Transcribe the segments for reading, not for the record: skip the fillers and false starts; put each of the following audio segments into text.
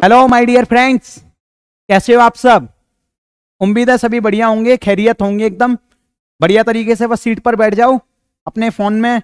Hello my dear friends, कैसे हो आप सब। उम्मीद है सभी बढ़िया होंगे, खैरियत होंगे, एकदम बढ़िया तरीके से। बस सीट पर बैठ जाओ, अपने फोन में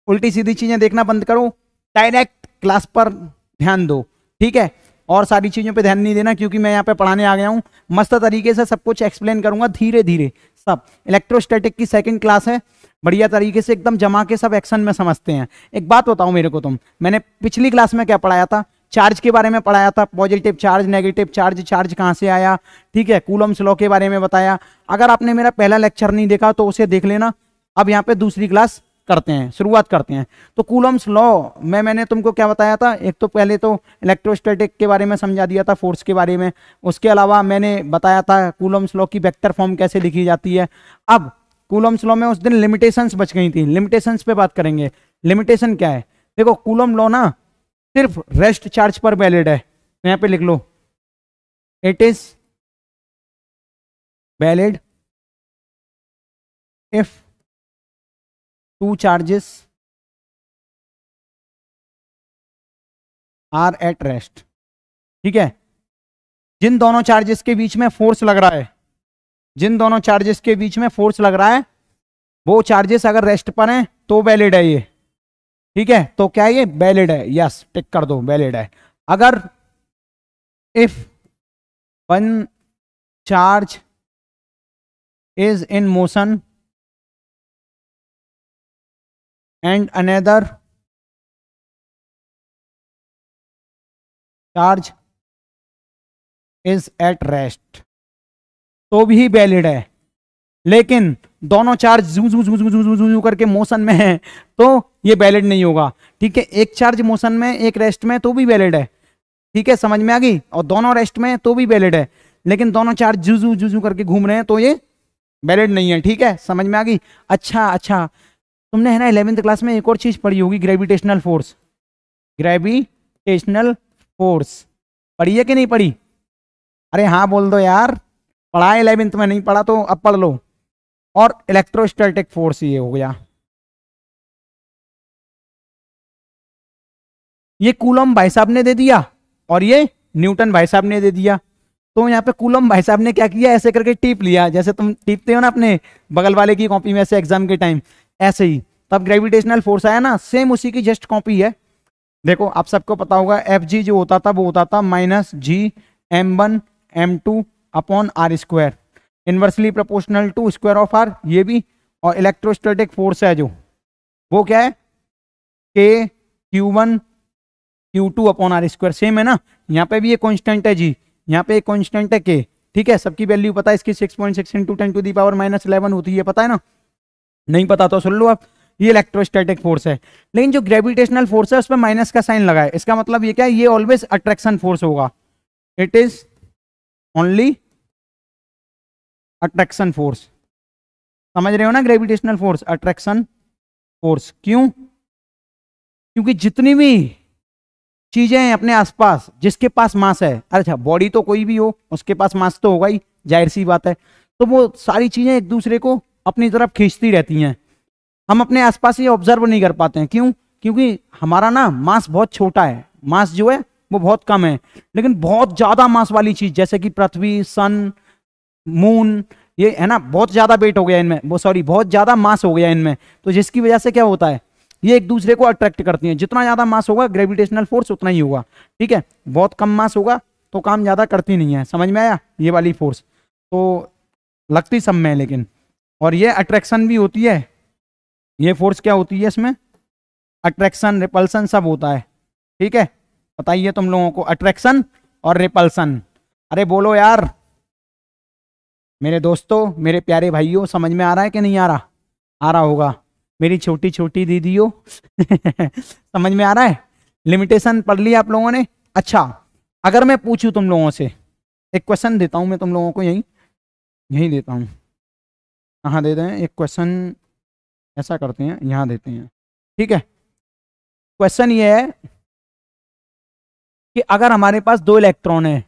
उल्टी सीधी चीजें देखना बंद करो, डायरेक्ट क्लास पर ध्यान दो, ठीक है। और सारी चीजों पे ध्यान नहीं देना, क्योंकि मैं यहाँ पे पढ़ाने आ गया हूँ। मस्त तरीके से सब कुछ एक्सप्लेन करूंगा, धीरे धीरे सब। इलेक्ट्रोस्टैटिक की सेकंड क्लास है, बढ़िया तरीके से एकदम जमा के सब एक्शन में समझते हैं। एक बात बताओ मेरे को, मैंने पिछली क्लास में क्या पढ़ाया था? चार्ज के बारे में पढ़ाया था, positive charge, negative charge, charge कहाँ से आया, ठीक है। कूलम्स लॉ के बारे में बताया। अगर आपने मेरा पहला लेक्चर नहीं देखा तो उसे देख लेना। अब यहाँ पे दूसरी क्लास करते हैं, शुरुआत करते हैं। तो कूलम्स लॉ में मैंने तुमको क्या बताया था? एक तो पहले तो इलेक्ट्रोस्टैटिक के बारे में समझा दिया था, फोर्स के बारे में। उसके अलावा मैंने बताया था कूलम्स लॉ की वेक्टर फॉर्म कैसे लिखी जाती है। अब कूलम्स लॉ में उस दिन लिमिटेशंस बच गई थी, लिमिटेशंस पे बात करेंगे। लिमिटेशन क्या है? देखो, कूलम लॉ ना सिर्फ रेस्ट चार्ज पर वैलिड है। तो यहां पे लिख लो, it is valid if two charges are at rest, ठीक है। जिन दोनों चार्जेस के बीच में फोर्स लग रहा है, जिन दोनों चार्जेस के बीच में फोर्स लग रहा है, वो चार्जेस अगर रेस्ट पर हैं तो वैलिड है ये, ठीक है। तो क्या ये वैलिड है? यस, टिक कर दो, वैलिड है। अगर if one charge is in motion and another charge is at rest, तो भी वैलिड है। लेकिन दोनों चार्ज जू जू जू जू जू जू करके मोशन में है तो ये वैलिड नहीं होगा, ठीक है। एक चार्ज मोशन में, एक रेस्ट में, तो भी वैलिड है, ठीक है। समझ में आ गई? और दोनों रेस्ट में तो भी वैलिड है, लेकिन दोनों चार्ज जू जू जू करके घूम रहे हैं तो ये वैलिड नहीं है, ठीक है। समझ में आ गई? अच्छा, तुमने है ना 11th क्लास में एक और चीज पढ़ी होगी, ग्रेविटेशनल फोर्स। ग्रेविटेशनल फोर्स पढ़ी है कि नहीं पढ़ी? अरे हाँ बोल दो यार। पढ़ा है 11th में, नहीं पढ़ा तो अब पढ़ लो। और इलेक्ट्रोस्टैटिक फोर्स ये हो गया। ये कूलम भाई साहब ने दे दिया और ये न्यूटन भाई साहब ने दे दिया। तो यहाँ पे कूलम भाई साहब ने क्या किया, ऐसे करके टीप लिया, जैसे तुम टीपते हो ना अपने बगल वाले की कॉपी में, ऐसे एग्जाम के टाइम ऐसे ही। तब ग्रेविटेशनल फोर्स आया ना, सेम उसी की जस्ट कॉपी है। देखो, आप सबको पता होगा एफ जी जो होता था वो होता था -G m1 m2 upon r square, inversely proportional to square of r, ये भी। और इलेक्ट्रोस्टैटिक फोर्स है जो, वो क्या है? K Q1 Q2 upon r square, same है ना। यहाँ पे भी ये कॉन्स्टेंट है जी, यहाँ पे एक कॉन्स्टेंट है K, ठीक है। सबकी वैल्यू पता है, इसकी 6.6 × 10⁻⁻11 होती है, पता है ना? नहीं पता तो सुन लो आप। ये इलेक्ट्रोस्टैटिक फोर्स है। लेकिन जो ग्रेविटेशनल फोर्स है उस पर माइनस का साइन लगा है, इसका मतलब ये क्या है? ये ऑलवेज अट्रैक्शन फोर्स होगा। It is only attraction force. समझ रहे हो ना? Gravitational force attraction force. क्यों? क्योंकि जितनी भी चीजें हैं अपने आसपास, जिसके पास मास है, अच्छा बॉडी तो कोई भी हो उसके पास मास तो होगा ही, जाहिर सी बात है। तो वो सारी चीजें एक दूसरे को अपनी तरफ खींचती रहती हैं। हम अपने आसपास ये ऑब्जर्व नहीं कर पाते हैं। क्यों? क्योंकि हमारा ना मास बहुत छोटा है, मास जो है वो बहुत कम है। लेकिन बहुत ज्यादा मास वाली चीज जैसे कि पृथ्वी, सन, मून, ये है ना, बहुत ज्यादा वेट हो गया इनमें, वो सॉरी बहुत ज्यादा मास हो गया इनमें। तो जिसकी वजह से क्या होता है, ये एक दूसरे को अट्रैक्ट करती हैं। जितना ज्यादा मास होगा ग्रेविटेशनल फोर्स उतना ही होगा, ठीक है। बहुत कम मास होगा तो काम ज्यादा करती नहीं है। समझ में आया? ये वाली फोर्स तो लगती सब में, लेकिन और ये अट्रैक्शन भी होती है। ये फोर्स क्या होती है इसमें? अट्रैक्शन, रिपल्सन सब होता है, ठीक है। बताइए तुम लोगों को अट्रैक्शन और रिपल्सन। अरे बोलो यार मेरे दोस्तों, मेरे प्यारे भाइयों, समझ में आ रहा है कि नहीं आ रहा? आ रहा होगा। मेरी छोटी छोटी दीदियों समझ में आ रहा है? लिमिटेशन पढ़ ली आप लोगों ने? अच्छा, अगर मैं पूछूं तुम लोगों से, एक क्वेश्चन देता हूं मैं तुम लोगों को, यही देता हूं। कहाँ देते हैं एक क्वेश्चन? ऐसा करते हैं, यहां देते हैं, ठीक है। क्वेश्चन ये है कि अगर हमारे पास 2 इलेक्ट्रॉन है,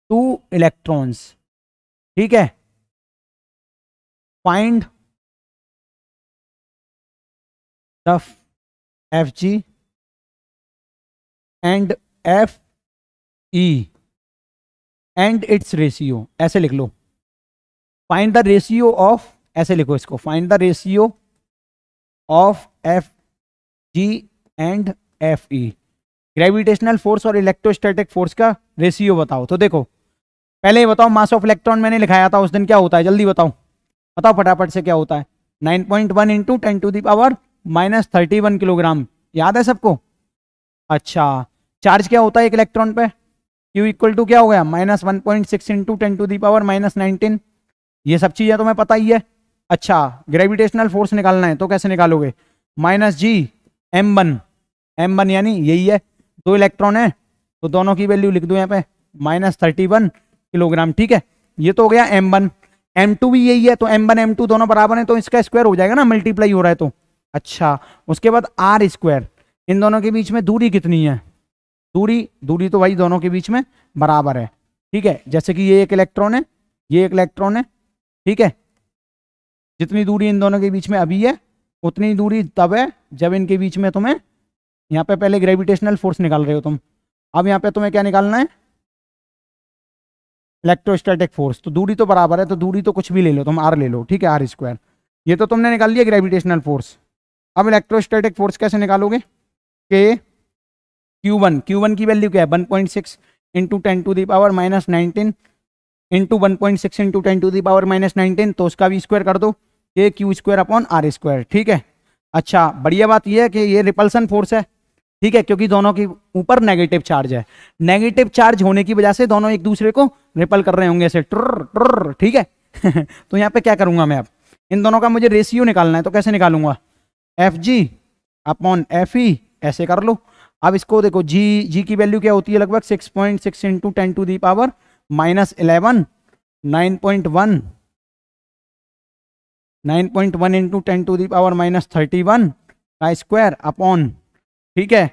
2 इलेक्ट्रॉन्स, ठीक है, find the Fg and F E and it's ratio, ऐसे लिख लो। फाइंड द रेशियो ऑफ, ऐसे लिखो इसको, find the ratio of F G and F E. Gravitational force और इलेक्ट्रोस्टैटिक फोर्स का रेशियो बताओ। तो देखो पहले ये बताओ, मास ऑफ इलेक्ट्रॉन मैंने लिखाया था उस दिन, क्या होता है जल्दी बताओ, बताओ फटाफट से क्या होता है। 9.1 इंटू 10⁻⁻31 किलोग्राम, याद है सबको? अच्छा, चार्ज क्या होता है एक इलेक्ट्रॉन पे? Q इक्वल टू क्या हो गया, -1.6 इंटू 10⁻⁻19। ये सब चीजें तुम्हें पता ही है। अच्छा, ग्रेविटेशनल फोर्स निकालना है तो कैसे निकालोगे, -G m1 यानी यही है, 2 इलेक्ट्रॉन है तो दोनों की वैल्यू लिख दो यहाँ पे, -31 किलोग्राम। ठीक है, ये तो हो गया m1। m2 भी यही है, तो m1 m2 दोनों बराबर है तो इसका स्क्वायर हो जाएगा ना, मल्टीप्लाई हो रहा है तो। अच्छा, उसके बाद r स्क्वायर, इन दोनों के बीच में दूरी कितनी है, दूरी तो भाई दोनों के बीच में बराबर है। ठीक है, जैसे कि ये एक इलेक्ट्रॉन है, ये एक इलेक्ट्रॉन है। ठीक है, जितनी दूरी इन दोनों के बीच में अभी है उतनी दूरी तब है जब इनके बीच में तुम्हें, यहाँ पे पहले ग्रेविटेशनल फोर्स निकाल रहे हो तुम, अब यहाँ पे तुम्हें क्या निकालना है, इलेक्ट्रोस्टैटिक फोर्स। तो दूरी तो बराबर है, तो दूरी तो कुछ भी ले लो तुम, आर ले लो। ठीक है, आर स्क्वायर, ये तो तुमने निकाल लिया ग्रेविटेशनल फोर्स। अब इलेक्ट्रोस्टैटिक फोर्स कैसे निकालोगे, के Q1 की वैल्यू क्या है, 1.6 इंटू 10⁻⁻19 इंटू 1.6 इंटू 10⁻⁻19, तो उसका भी स्क्वायर कर दो, के Q² अपॉन R स्क्वायर। ठीक है, अच्छा बढ़िया बात यह है कि ये रिपल्सन फोर्स है। ठीक है, क्योंकि दोनों के ऊपर नेगेटिव चार्ज है, नेगेटिव चार्ज होने की वजह से दोनों एक दूसरे को रिपल कर रहे होंगे ऐसे ट्र ट्र। ठीक है तो यहाँ पे क्या करूंगा मैं, अब इन दोनों का मुझे रेशियो निकालना है, तो कैसे निकालूंगा, Fg अपॉन Fe, ऐसे कर लो। अब इसको देखो, जी की वैल्यू क्या होती है, लगभग 6.6 इंटू 10⁻⁻11 9.1 इंटू 10⁻⁻31 का स्क्वायर अपॉन, ठीक है,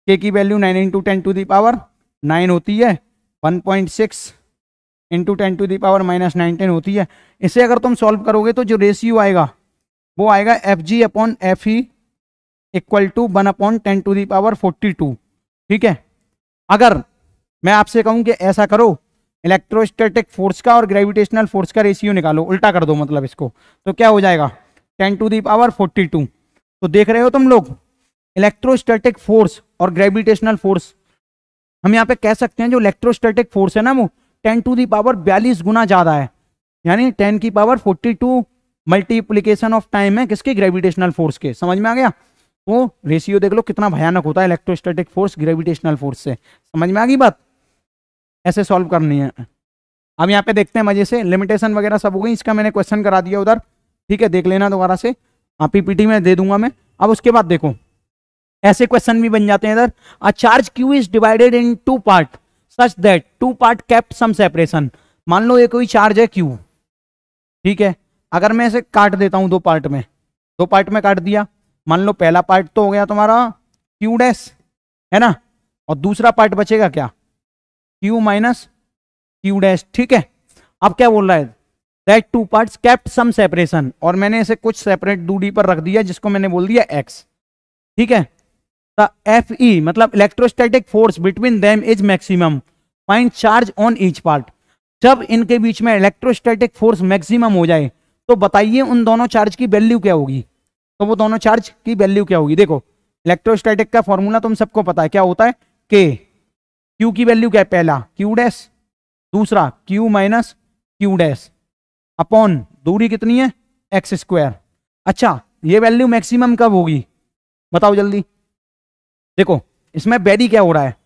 के की वैल्यू 9 इंटू 10⁻9 होती है, 1.6 इंटू 10⁻⁻19 होती है। इसे अगर तुम सॉल्व करोगे तो जो रेशियो आएगा वो आएगा Fg upon Fe equal to 1/10⁻42। ठीक है, अगर मैं आपसे कहूं कि ऐसा करो, इलेक्ट्रोस्टैटिक फोर्स का और ग्रेविटेशनल फोर्स का रेशियो निकालो, उल्टा कर दो मतलब इसको, तो क्या हो जाएगा 10⁻42। तो देख रहे हो तुम लोग, इलेक्ट्रोस्टैटिक फोर्स और ग्रेविटेशनल फोर्स, हम यहाँ पे कह सकते हैं जो इलेक्ट्रोस्टैटिक फोर्स है ना वो 10⁻42 गुना ज्यादा है, यानी 10⁻42 मल्टीप्लीकेशन ऑफ टाइम है किसके, ग्रेविटेशनल फोर्स के। समझ में आ गया? वो रेशियो देख लो कितना भयानक होता है इलेक्ट्रोस्टैटिक फोर्स ग्रेविटेशनल फोर्स से। समझ में आ गई बात? ऐसे सॉल्व करनी है। अब यहाँ पे देखते हैं मजे से, लिमिटेशन वगैरह सब हो गई, इसका मैंने क्वेश्चन करा दिया उधर। ठीक है, देख लेना दोबारा से, पीपीटी में दे दूंगा मैं। अब उसके बाद देखो ऐसे क्वेश्चन भी बन जाते हैं इधर, a charge q is divided in 2 part such that 2 part kept some separation. मान लो ये कोई चार्ज है क्यू, ठीक है, अगर मैं इसे काट देता हूं 2 पार्ट में, 2 पार्ट में काट दिया, मान लो पहला पार्ट तो हो गया तुम्हारा क्यू डैश, है ना, और दूसरा पार्ट बचेगा क्या, क्यू माइनस क्यू डैश। ठीक है, अब क्या बोल रहा है, that 2 parts kept some separation, और मैंने इसे कुछ सेपरेट दूरी पर रख दिया जिसको मैंने बोल दिया एक्स। ठीक है, द Fe मतलब electrostatic force between them is maximum, find charge on each part. जब इनके बीच में इलेक्ट्रोस्टैटिक फोर्स मैक्सिमम हो जाए तो बताइए उन दोनों चार्ज की वैल्यू क्या होगी। तो वो दोनों चार्ज की वैल्यू क्या होगी, देखो इलेक्ट्रोस्टैटिक का फॉर्मूला तुम सबको पता है, क्या होता है, के क्यू की वैल्यू क्या है, पहला क्यू डैश, दूसरा Q minus q dash, upon दूरी कितनी है, एक्स स्क्वायर। अच्छा, ये वैल्यू मैक्सिमम कब होगी बताओ जल्दी। देखो इसमें वेरी क्या हो रहा है,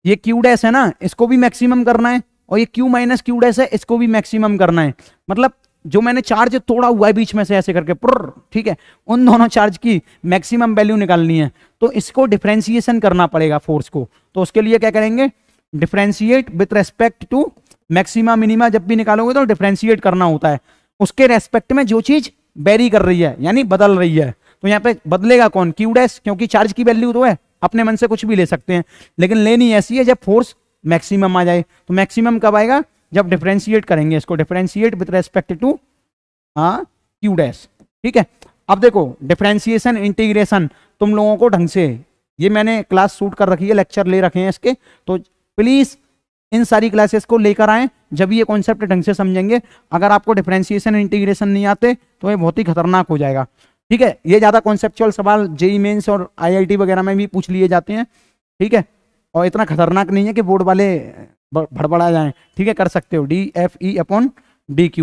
ये क्यू डैश है ना, इसको भी मैक्सिमम करना है, और ये क्यू माइनस क्यू डैश है, इसको भी मैक्सिमम करना है। मतलब जो मैंने चार्ज तोड़ा हुआ है बीच में से ऐसे करके पुर, ठीक है, उन दोनों चार्ज की मैक्सिमम वैल्यू निकालनी है, तो इसको डिफरेंशिएशन करना पड़ेगा फोर्स को। तो उसके लिए क्या करेंगे, differentiate with respect to maxima minima. जब भी निकालोगे तो डिफरेंशिएट करना होता है, उसके रेस्पेक्ट में जो चीज वेरी कर रही है यानी बदल रही है। तो यहाँ पे बदलेगा कौन, क्यू डैश, क्योंकि चार्ज की वैल्यू तो है, अपने मन से कुछ भी ले सकते हैं, लेकिन लेनी ऐसी है जब फोर्स मैक्सिमम आ जाए। तो मैक्सिमम कब आएगा, जब डिफरेंशिएट करेंगे इसको, differentiate with respect to q dash. ठीक है, अब देखो डिफरेंशिएशन इंटीग्रेशन तुम लोगों को ढंग से, ये मैंने क्लास शूट कर रखी है, लेक्चर ले रखे हैं इसके, तो प्लीज इन सारी क्लासेस को लेकर आए, जब ये कॉन्सेप्ट ढंग से समझेंगे। अगर आपको डिफरेंशिएशन इंटीग्रेशन नहीं आते तो ये बहुत ही खतरनाक हो जाएगा। ठीक है, ये ज्यादा कॉन्सेप्चुअल सवाल जेईई मेंस और आईआईटी वगैरह में भी पूछ लिए जाते हैं। ठीक है, और इतना खतरनाक नहीं है कि बोर्ड वाले भड़बड़ा जाएं। ठीक है, कर सकते हो DFE/DQ।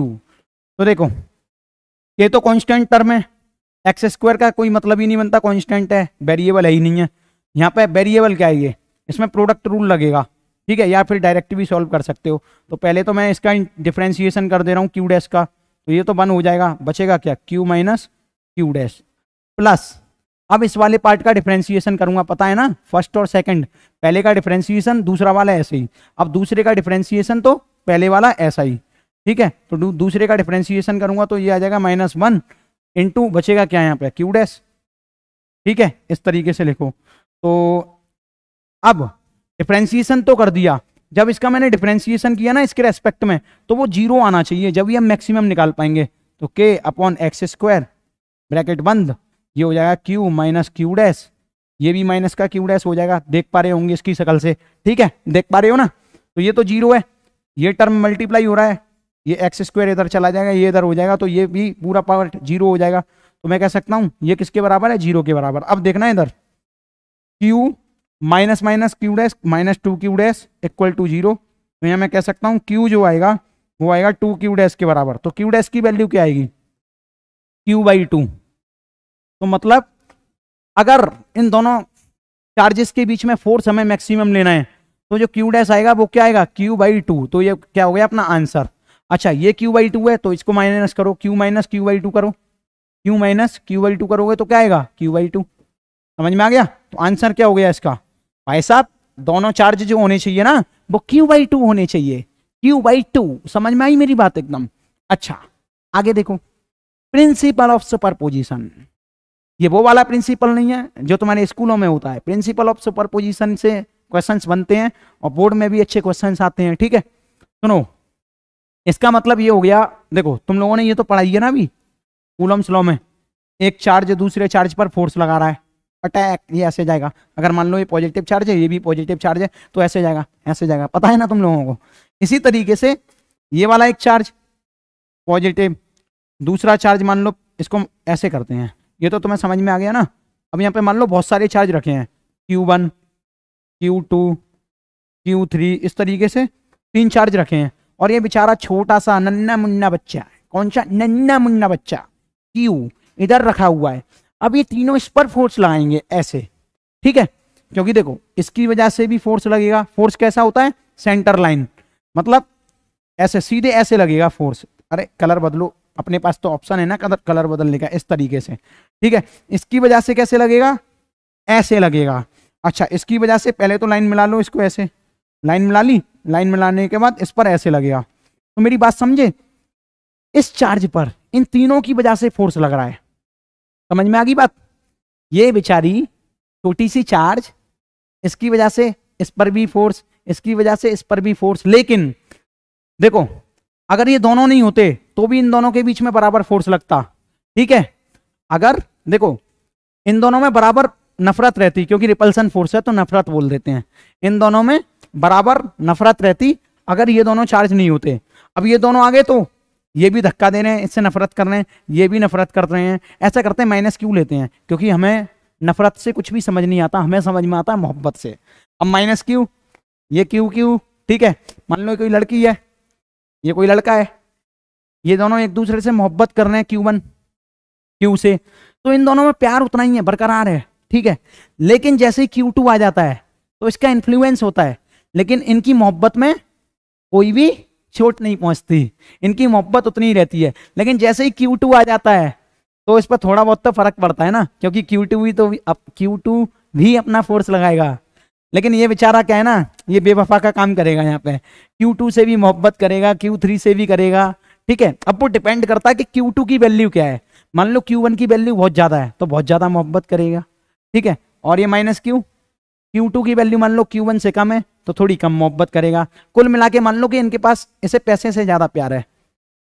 तो देखो ये तो कांस्टेंट टर्म है, एक्स स्क्वायर का कोई मतलब ही नहीं बनता, कांस्टेंट है, वेरिएबल है ही नहीं है। यहाँ पे वेरिएबल क्या है ये, इसमें प्रोडक्ट रूल लगेगा। ठीक है, या फिर डायरेक्ट भी सॉल्व कर सकते हो। तो पहले तो मैं इसका डिफरेंशिएशन कर दे रहा हूँ क्यू डैश का, तो ये तो 1 हो जाएगा, बचेगा क्या Q minus q dash plus. अब इस वाले पार्ट का डिफरेंशिएशन करूंगा, पता है ना, फर्स्ट और सेकंड, पहले का डिफरेंशिएशन दूसरा वाला ऐसे ही, अब दूसरे का डिफरेंशिएशन तो पहले वाला ऐसा ही। ठीक है, तो दूसरे का डिफरेंशिएशन करूंगा तो ये आ जाएगा -1 इंटू बचेगा क्या यहाँ पे क्यू डैश। ठीक है, इस तरीके से लिखो। तो अब डिफरेंशिएशन तो कर दिया, जब इसका मैंने डिफरेंशिएशन किया ना इसके रेस्पेक्ट में, तो वो 0 आना चाहिए, जब ये हम मैक्सिमम निकाल पाएंगे। तो K/x² ब्रैकेट बंद, ये हो जाएगा Q माइनस क्यू डैश, ये भी माइनस का क्यू डैश हो जाएगा, देख पा रहे होंगे इसकी शक्ल से। ठीक है, देख पा रहे हो ना, तो ये तो 0 है, ये टर्म मल्टीप्लाई हो रहा है, ये x² इधर चला जाएगा, ये इधर हो जाएगा, तो ये भी पूरा पार्ट 0 हो जाएगा। तो मैं कह सकता हूं ये किसके बराबर है, 0 के बराबर। अब देखना इधर Q minus minus q dash -2Q dash equal to 0। तो यहाँ मैं कह सकता हूँ Q जो आएगा वो आएगा 2Q डैश के बराबर। तो Q डैश की वैल्यू क्या आएगी, Q/2। तो मतलब अगर इन दोनों चार्जेस के बीच में फोर्स हमें मैक्सिमम लेना है, तो जो Q डैश आएगा वो क्या आएगा, Q/2। तो ये क्या हो गया अपना आंसर। अच्छा, ये Q/2 है तो इसको माइनस करो, Q माइनस Q/2 करो, Q माइनस Q/2 करोगे तो क्या आएगा, Q/2। समझ में आ गया। तो आंसर क्या हो गया इसका, भाई साहब दोनों चार्ज जो होने चाहिए ना वो Q/2 होने चाहिए, Q/2। समझ में आई मेरी बात एकदम। अच्छा आगे देखो, प्रिंसिपल ऑफ सुपरपोजिशन, ये वो वाला प्रिंसिपल नहीं है जो तुम्हारे स्कूलों में होता है। प्रिंसिपल ऑफ सुपरपोजिशन से क्वेश्चंस बनते हैं और बोर्ड में भी अच्छे क्वेश्चंस आते हैं। ठीक है, सुनो, इसका मतलब ये हो गया, देखो तुम लोगों ने ये तो पढ़ाई है ना अभी कूलम्स लॉ में, एक चार्ज दूसरे चार्ज पर फोर्स लगा रहा है, अटैक, ये ऐसे जाएगा। अगर मान लो ये पॉजिटिव चार्ज है, ये भी पॉजिटिव चार्ज है, तो ऐसे जाएगा, ऐसे जाएगा, पता है ना तुम लोगों को। इसी तरीके से ये वाला एक चार्ज पॉजिटिव, दूसरा चार्ज मान लो इसको ऐसे करते हैं, ये तो तुम्हें समझ में आ गया ना। अब यहाँ पे मान लो बहुत सारे चार्ज रखे हैं, Q1 Q2 Q3, इस तरीके से 3 चार्ज रखे हैं, और ये बेचारा छोटा सा नन्ना मुन्ना बच्चा, कौन सा नन्ना मुन्ना बच्चा, Q इधर रखा हुआ है। अब ये तीनों इस पर फोर्स लगाएंगे ऐसे। ठीक है, क्योंकि देखो इसकी वजह से भी फोर्स लगेगा। फोर्स कैसा होता है, सेंटर लाइन, मतलब ऐसे सीधे ऐसे लगेगा फोर्स। अरे कलर बदलो, अपने पास तो ऑप्शन है ना कलर बदलने का, इस तरीके से। ठीक है, इसकी वजह से कैसे लगेगा, ऐसे लगेगा। अच्छा, इसकी वजह से पहले तो लाइन मिला लो, इसको ऐसे लाइन मिला ली, लाइन मिलाने के बाद इस पर ऐसे लगेगा। तो मेरी बात समझे, इस चार्ज पर इन तीनों की वजह से फोर्स लग रहा है। समझ में आ गई बात। ये बेचारी छोटी सी चार्ज, इसकी वजह से इस पर भी फोर्स, इसकी वजह से इस पर भी फोर्स। लेकिन देखो अगर ये दोनों नहीं होते तो भी इन दोनों के बीच में बराबर फोर्स लगता। ठीक है, अगर देखो इन दोनों में बराबर नफरत रहती, क्योंकि रिपल्सन फोर्स है तो नफरत बोल देते हैं, इन दोनों में बराबर नफरत रहती अगर ये दोनों चार्ज नहीं होते। अब ये दोनों आगे तो ये भी धक्का दे रहे हैं, इससे नफरत कर रहे हैं, ये भी नफरत कर रहे हैं, ऐसा करते हैं -Q लेते हैं, क्योंकि हमें नफरत से कुछ भी समझ नहीं आता, हमें समझ में आता है मोहब्बत से। अब -Q, ये Q। ठीक है, मान लो कोई लड़की है, ये कोई लड़का है, ये दोनों एक दूसरे से मोहब्बत कर रहे हैं Q1 Q से, तो इन दोनों में प्यार उतना ही है, बरकरार है। ठीक है, लेकिन जैसे ही Q2 आ जाता है तो इसका इन्फ्लुएंस होता है, लेकिन इनकी मोहब्बत में कोई भी चोट नहीं पहुंचती, इनकी मोहब्बत उतनी ही रहती है। लेकिन जैसे ही Q2 आ जाता है तो इस पर थोड़ा बहुत तो फर्क पड़ता है ना, क्योंकि Q2 भी अपना फोर्स लगाएगा। लेकिन ये बेचारा क्या है ना, ये बेवफा का काम करेगा, यहाँ पे Q2 से भी मोहब्बत करेगा, Q3 से भी करेगा। ठीक है, अब वो डिपेंड करता है कि Q2 की वैल्यू क्या है। मान लो Q1 की वैल्यू बहुत ज्यादा है तो बहुत ज्यादा मोहब्बत करेगा। ठीक है, और ये -Q, Q2 की वैल्यू मान लो Q1 से कम है तो थोड़ी कम मोहब्बत करेगा। कुल मिला के मान लो कि इनके पास इसे पैसे से ज्यादा प्यार है,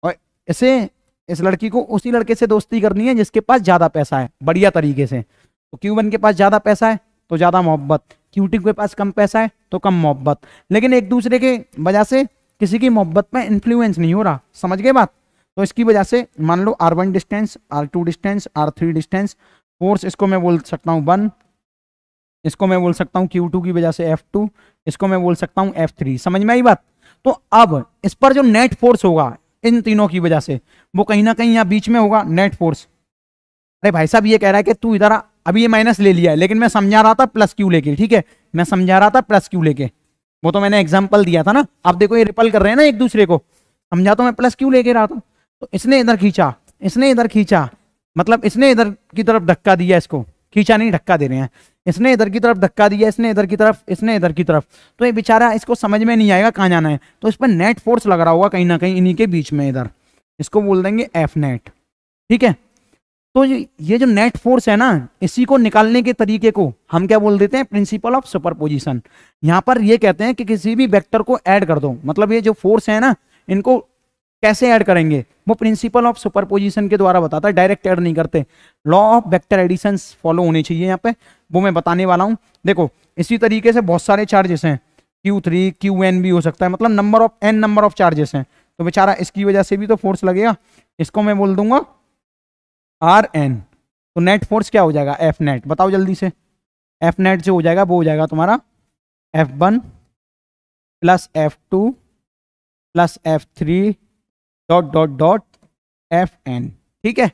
और इसे इस लड़की को उसी लड़के से दोस्ती करनी है जिसके पास ज्यादा पैसा है, बढ़िया तरीके से। तो Q1 के पास ज्यादा पैसा है तो ज्यादा मोहब्बत, Q2 के पास कम पैसा है तो कम मोहब्बत, लेकिन एक दूसरे के वजह से किसी की मोहब्बत में इन्फ्लुएंस नहीं हो रहा। समझ गए बात? तो इसकी वजह से मान लो R1 distance, R2 distance, R3 distance, force इसको मैं बोल सकता हूँ 1, इसको मैं बोल सकता हूँ Q2 की वजह से F2, इसको मैं बोल सकता हूँ F3। समझ में आई बात? तो अब इस पर जो नेट फोर्स होगा इन तीनों की वजह से वो कहीं ना कहीं यहाँ बीच में होगा नेट फोर्स। अरे भाई साहब ये कह रहा है कि तू इधर आ, अभी ये माइनस ले लिया है लेकिन मैं समझा रहा था प्लस क्यू लेके, ठीक है, मैं समझा रहा था प्लस क्यू लेके, वो तो मैंने एग्जांपल दिया था ना। आप देखो ये रिपल कर रहे हैं ना एक दूसरे को, समझा तो मैं प्लस क्यू लेके रहा था। तो इसने इधर खींचा, इसने इधर खींचा, मतलब इसने इधर की तरफ धक्का दिया, इसको खींचा नहीं धक्का दे रहे हैं, इसने इधर की तरफ धक्का दिया, इसने इधर की तरफ, इसने इधर की तरफ। तो ये बेचारा इसको समझ में नहीं आएगा कहाँ जाना है, तो इस पर नेट फोर्स लग रहा होगा कहीं ना कहीं इन्हीं के बीच में इधर, इसको बोल देंगे एफ नेट। ठीक है, तो ये जो नेट फोर्स है ना, इसी को निकालने के तरीके को हम क्या बोल देते हैं, प्रिंसिपल ऑफ सुपरपोजिशन। यहां पर ये कहते हैं कि किसी भी वेक्टर को ऐड कर दो, मतलब ये जो फोर्स है ना इनको कैसे ऐड करेंगे, वो प्रिंसिपल ऑफ सुपरपोजिशन के द्वारा बताता है, डायरेक्ट ऐड नहीं करते। Law of vector addition follow होने चाहिए यहाँ पे, वो मैं बताने वाला हूँ। देखो इसी तरीके से बहुत सारे चार्जेस हैं, Q3 QN भी हो सकता है, मतलब number of n number of charges हैं, तो बेचारा इसकी वजह से भी तो फोर्स लगेगा। इसको मैं बोल दूंगा Rn, तो नेट फोर्स क्या हो जाएगा, F नेट। बताओ जल्दी से, F नेट जो हो जाएगा वो हो जाएगा तुम्हारा F1 plus F2 plus F3 dot dot dot Fn। ठीक है,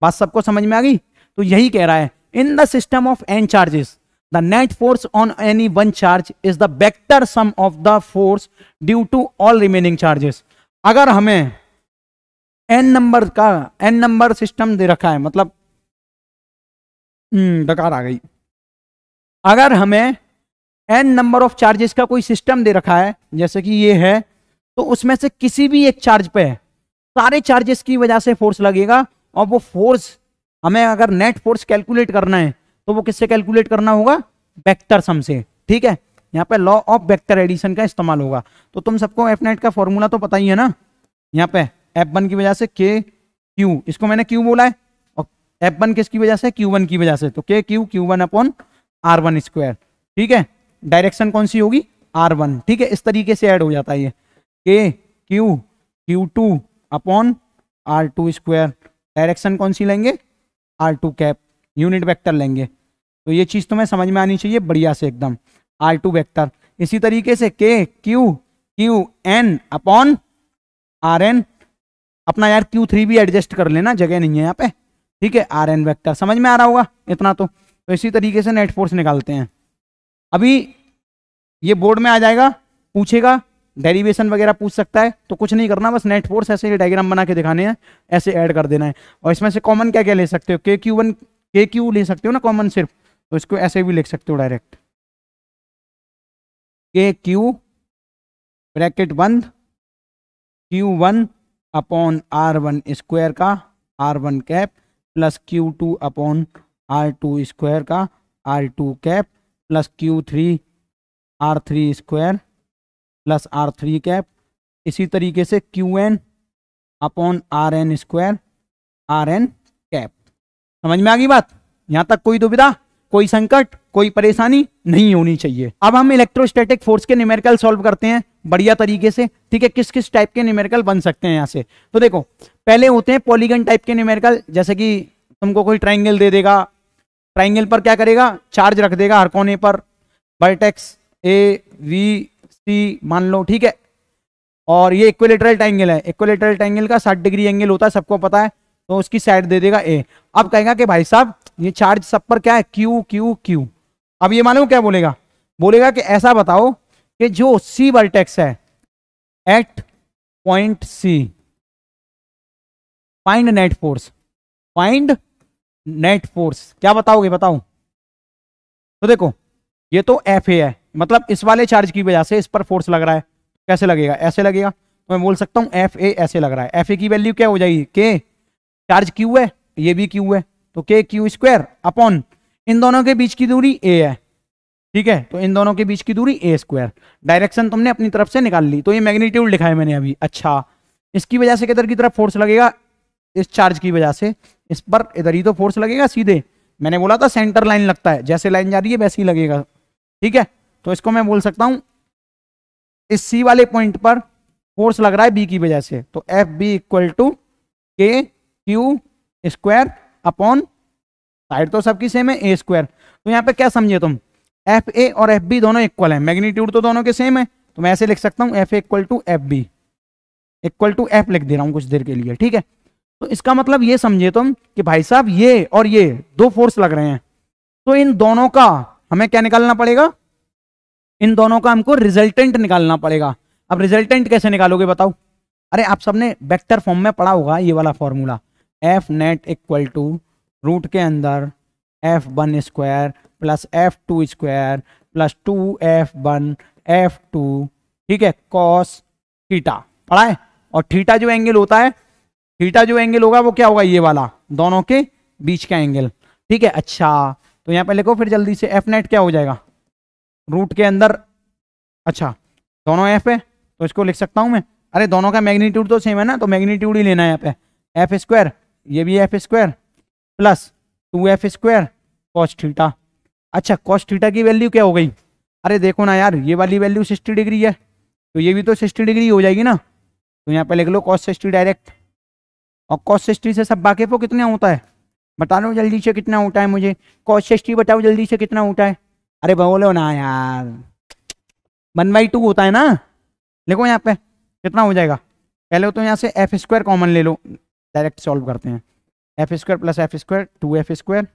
बात सबको समझ में आ गई? तो यही कह रहा है, in the system of n charges the net force on any one charge is the vector sum of the force due to all remaining charges. अगर हमें n नंबर सिस्टम दे रखा है, मतलब डकार आ गई, अगर हमें n नंबर ऑफ चार्जेस का कोई सिस्टम दे रखा है जैसे कि ये है, तो उसमें से किसी भी एक चार्ज पे सारे चार्जेस की वजह से फोर्स लगेगा, और वो फोर्स हमें अगर नेट फोर्स कैलकुलेट करना है तो वो किससे कैलकुलेट करना होगा, वेक्टर सम से। ठीक है, यहाँ पे लॉ ऑफ वेक्टर एडिशन का इस्तेमाल होगा। तो तुम सबको एफ नेट का फॉर्मूला तो पता ही है ना, यहाँ पे F1 की वजह से K Q, इसको मैंने Q बोला है, और F1 किसकी वजह से, Q1 की वजह से, तो K Q Q1 upon R1 square. ठीक है, डायरेक्शन कौन सी होगी, R1। ठीक है, इस तरीके से ऐड हो जाता है ये K Q Q2 upon R2 square, direction कौन सी लेंगे, R2 कैप, यूनिट वेक्टर लेंगे। तो ये चीज तुम्हें समझ में आनी चाहिए बढ़िया से एकदम, R2 वेक्टर। इसी तरीके से K Q Q N upon Rn, अपना यार Q3 भी एडजस्ट कर लेना, जगह नहीं है यहाँ पे। ठीक है, Rn वेक्टर समझ में आ रहा होगा इतना तो इसी तरीके से नेट फोर्स निकालते हैं। अभी ये बोर्ड में आ जाएगा, पूछेगा, डेरिवेशन वगैरह पूछ सकता है, तो कुछ नहीं करना, बस नेट फोर्स ऐसे डायग्राम बना के दिखाने हैं, ऐसे ऐड कर देना है। और इसमें से कॉमन क्या क्या ले सकते हो, KQ1 KQ ले सकते हो ना कॉमन सिर्फ, तो इसको ऐसे भी लिख सकते हो डायरेक्ट, KQ ब्रैकेट बंद Q1 अपॉन R1 स्क्वायर का R1 cap plus Q2 upon R2 square का R2 cap plus Q3 R3 square plus R3 cap, इसी तरीके से Qn upon Rn square Rn cap. समझ में आ गई बात? यहां तक कोई दुविधा, कोई संकट, कोई परेशानी नहीं होनी चाहिए। अब हम इलेक्ट्रोस्टैटिक फोर्स के न्यूमेरिकल सॉल्व करते हैं बढ़िया तरीके से। ठीक है, किस किस टाइप के न्यूमेरिकल बन सकते हैं यहाँ से, तो देखो पहले होते हैं पॉलीगन टाइप के न्यूमेरिकल, जैसे कि तुमको कोई ट्राइंगल दे देगा, ट्राइंगल पर क्या करेगा, चार्ज रख देगा हर कोने पर, वर्टेक्स AVC मान लो। ठीक है, और ये इक्विलेटरल ट्राइंगल है, इक्विलेटरल ट्राइंगल का 60 डिग्री एंगल होता है, सबको पता है, तो उसकी साइड दे देगा A। अब कहेगा कि भाई साहब ये चार्ज सब पर क्या है, Q Q Q। अब ये मालूम क्या बोलेगा, बोलेगा कि ऐसा बताओ कि जो C वर्टेक्स है at point C, find net force, find net force. क्या बताओगे, बताओ। तो देखो ये तो FA है, मतलब इस वाले चार्ज की वजह से इस पर फोर्स लग रहा है, कैसे लगेगा, ऐसे लगेगा, तो मैं बोल सकता हूं FA ऐसे लग रहा है। FA की वैल्यू क्या हो जाएगी, K, चार्ज Q है, ये भी Q है, तो K Q स्क्वायर अपॉन इन दोनों के बीच की दूरी A है। ठीक है, तो इन दोनों के बीच की दूरी A स्क्वायर, डायरेक्शन तुमने अपनी तरफ से निकाल ली, तो ये मैग्नीट्यूड लिखा है मैंने अभी। अच्छा, इसकी वजह से किधर की तरफ फोर्स लगेगा, इस चार्ज की वजह से इस पर इधर ही तो फोर्स लगेगा सीधे, मैंने बोला था सेंटर लाइन लगता है, जैसे लाइन जा रही है वैसे ही लगेगा, ठीक है। तो इसको मैं बोल सकता हूं इस सी वाले पॉइंट पर फोर्स लग रहा है बी की वजह से, तो एफ बी इक्वल टू के क्यू स्क्वायर अपॉन, साइड तो सबकी सेम है, ए स्क्वायर। तो यहाँ पे क्या समझे तुम, एफ ए और एफ बी दोनों इक्वल है, मैग्नीट्यूड तो दोनों के सेम है, तो मैं ऐसे लिख सकता हूँ F A equal to F B equal to F लिख दे रहा हूँ कुछ देर के लिए, ठीक है। तो इसका मतलब ये समझे तुम कि भाई साहब ये और ये दो फोर्स लग रहे हैं, तो इन दोनों का हमें क्या निकालना पड़ेगा, इन दोनों का हमको रिजल्टेंट निकालना पड़ेगा। अब रिजल्टेंट कैसे निकालोगे बताओ, अरे आप सबने वेक्टर फॉर्म में पढ़ा होगा ये वाला formula, F net equal to root के अंदर F one square plus F two square plus 2f1 f2, ठीक है, कॉस थीटा पढ़ा है। और थीटा जो एंगल होता है, थीटा जो एंगल होगा वो क्या होगा, ये वाला दोनों के बीच का एंगल, ठीक है। अच्छा तो यहाँ पे लिखो फिर जल्दी से, एफ नेट क्या हो जाएगा रूट के अंदर, अच्छा दोनों एफ है तो इसको लिख सकता हूं मैं, अरे दोनों का मैग्नीट्यूड तो सेम है ना, तो मैग्नीट्यूड ही लेना है यहाँ पे, एफ स्क्वायर ये भी F square plus 2f square cos theta. अच्छा कॉस थीटा की वैल्यू क्या हो गई, अरे देखो ना यार ये वाली वैल्यू 60 डिग्री है, तो ये भी तो 60 डिग्री हो जाएगी ना, तो यहाँ पे लिख लो cos 60 डायरेक्ट। और cos 60 से सब वाकिफ हो कितना होता है, बता लो जल्दी से कितना होता है, मुझे cos 60 बताओ जल्दी से कितना होता है, अरे बोलो ना यार 1/2 होता है ना। लिखो यहाँ पे कितना हो जाएगा, पहले तो यहाँ से एफ स्क्वायर कॉमन ले लो, डायरेक्ट सॉल्व करते हैं, F square plus F square 2f square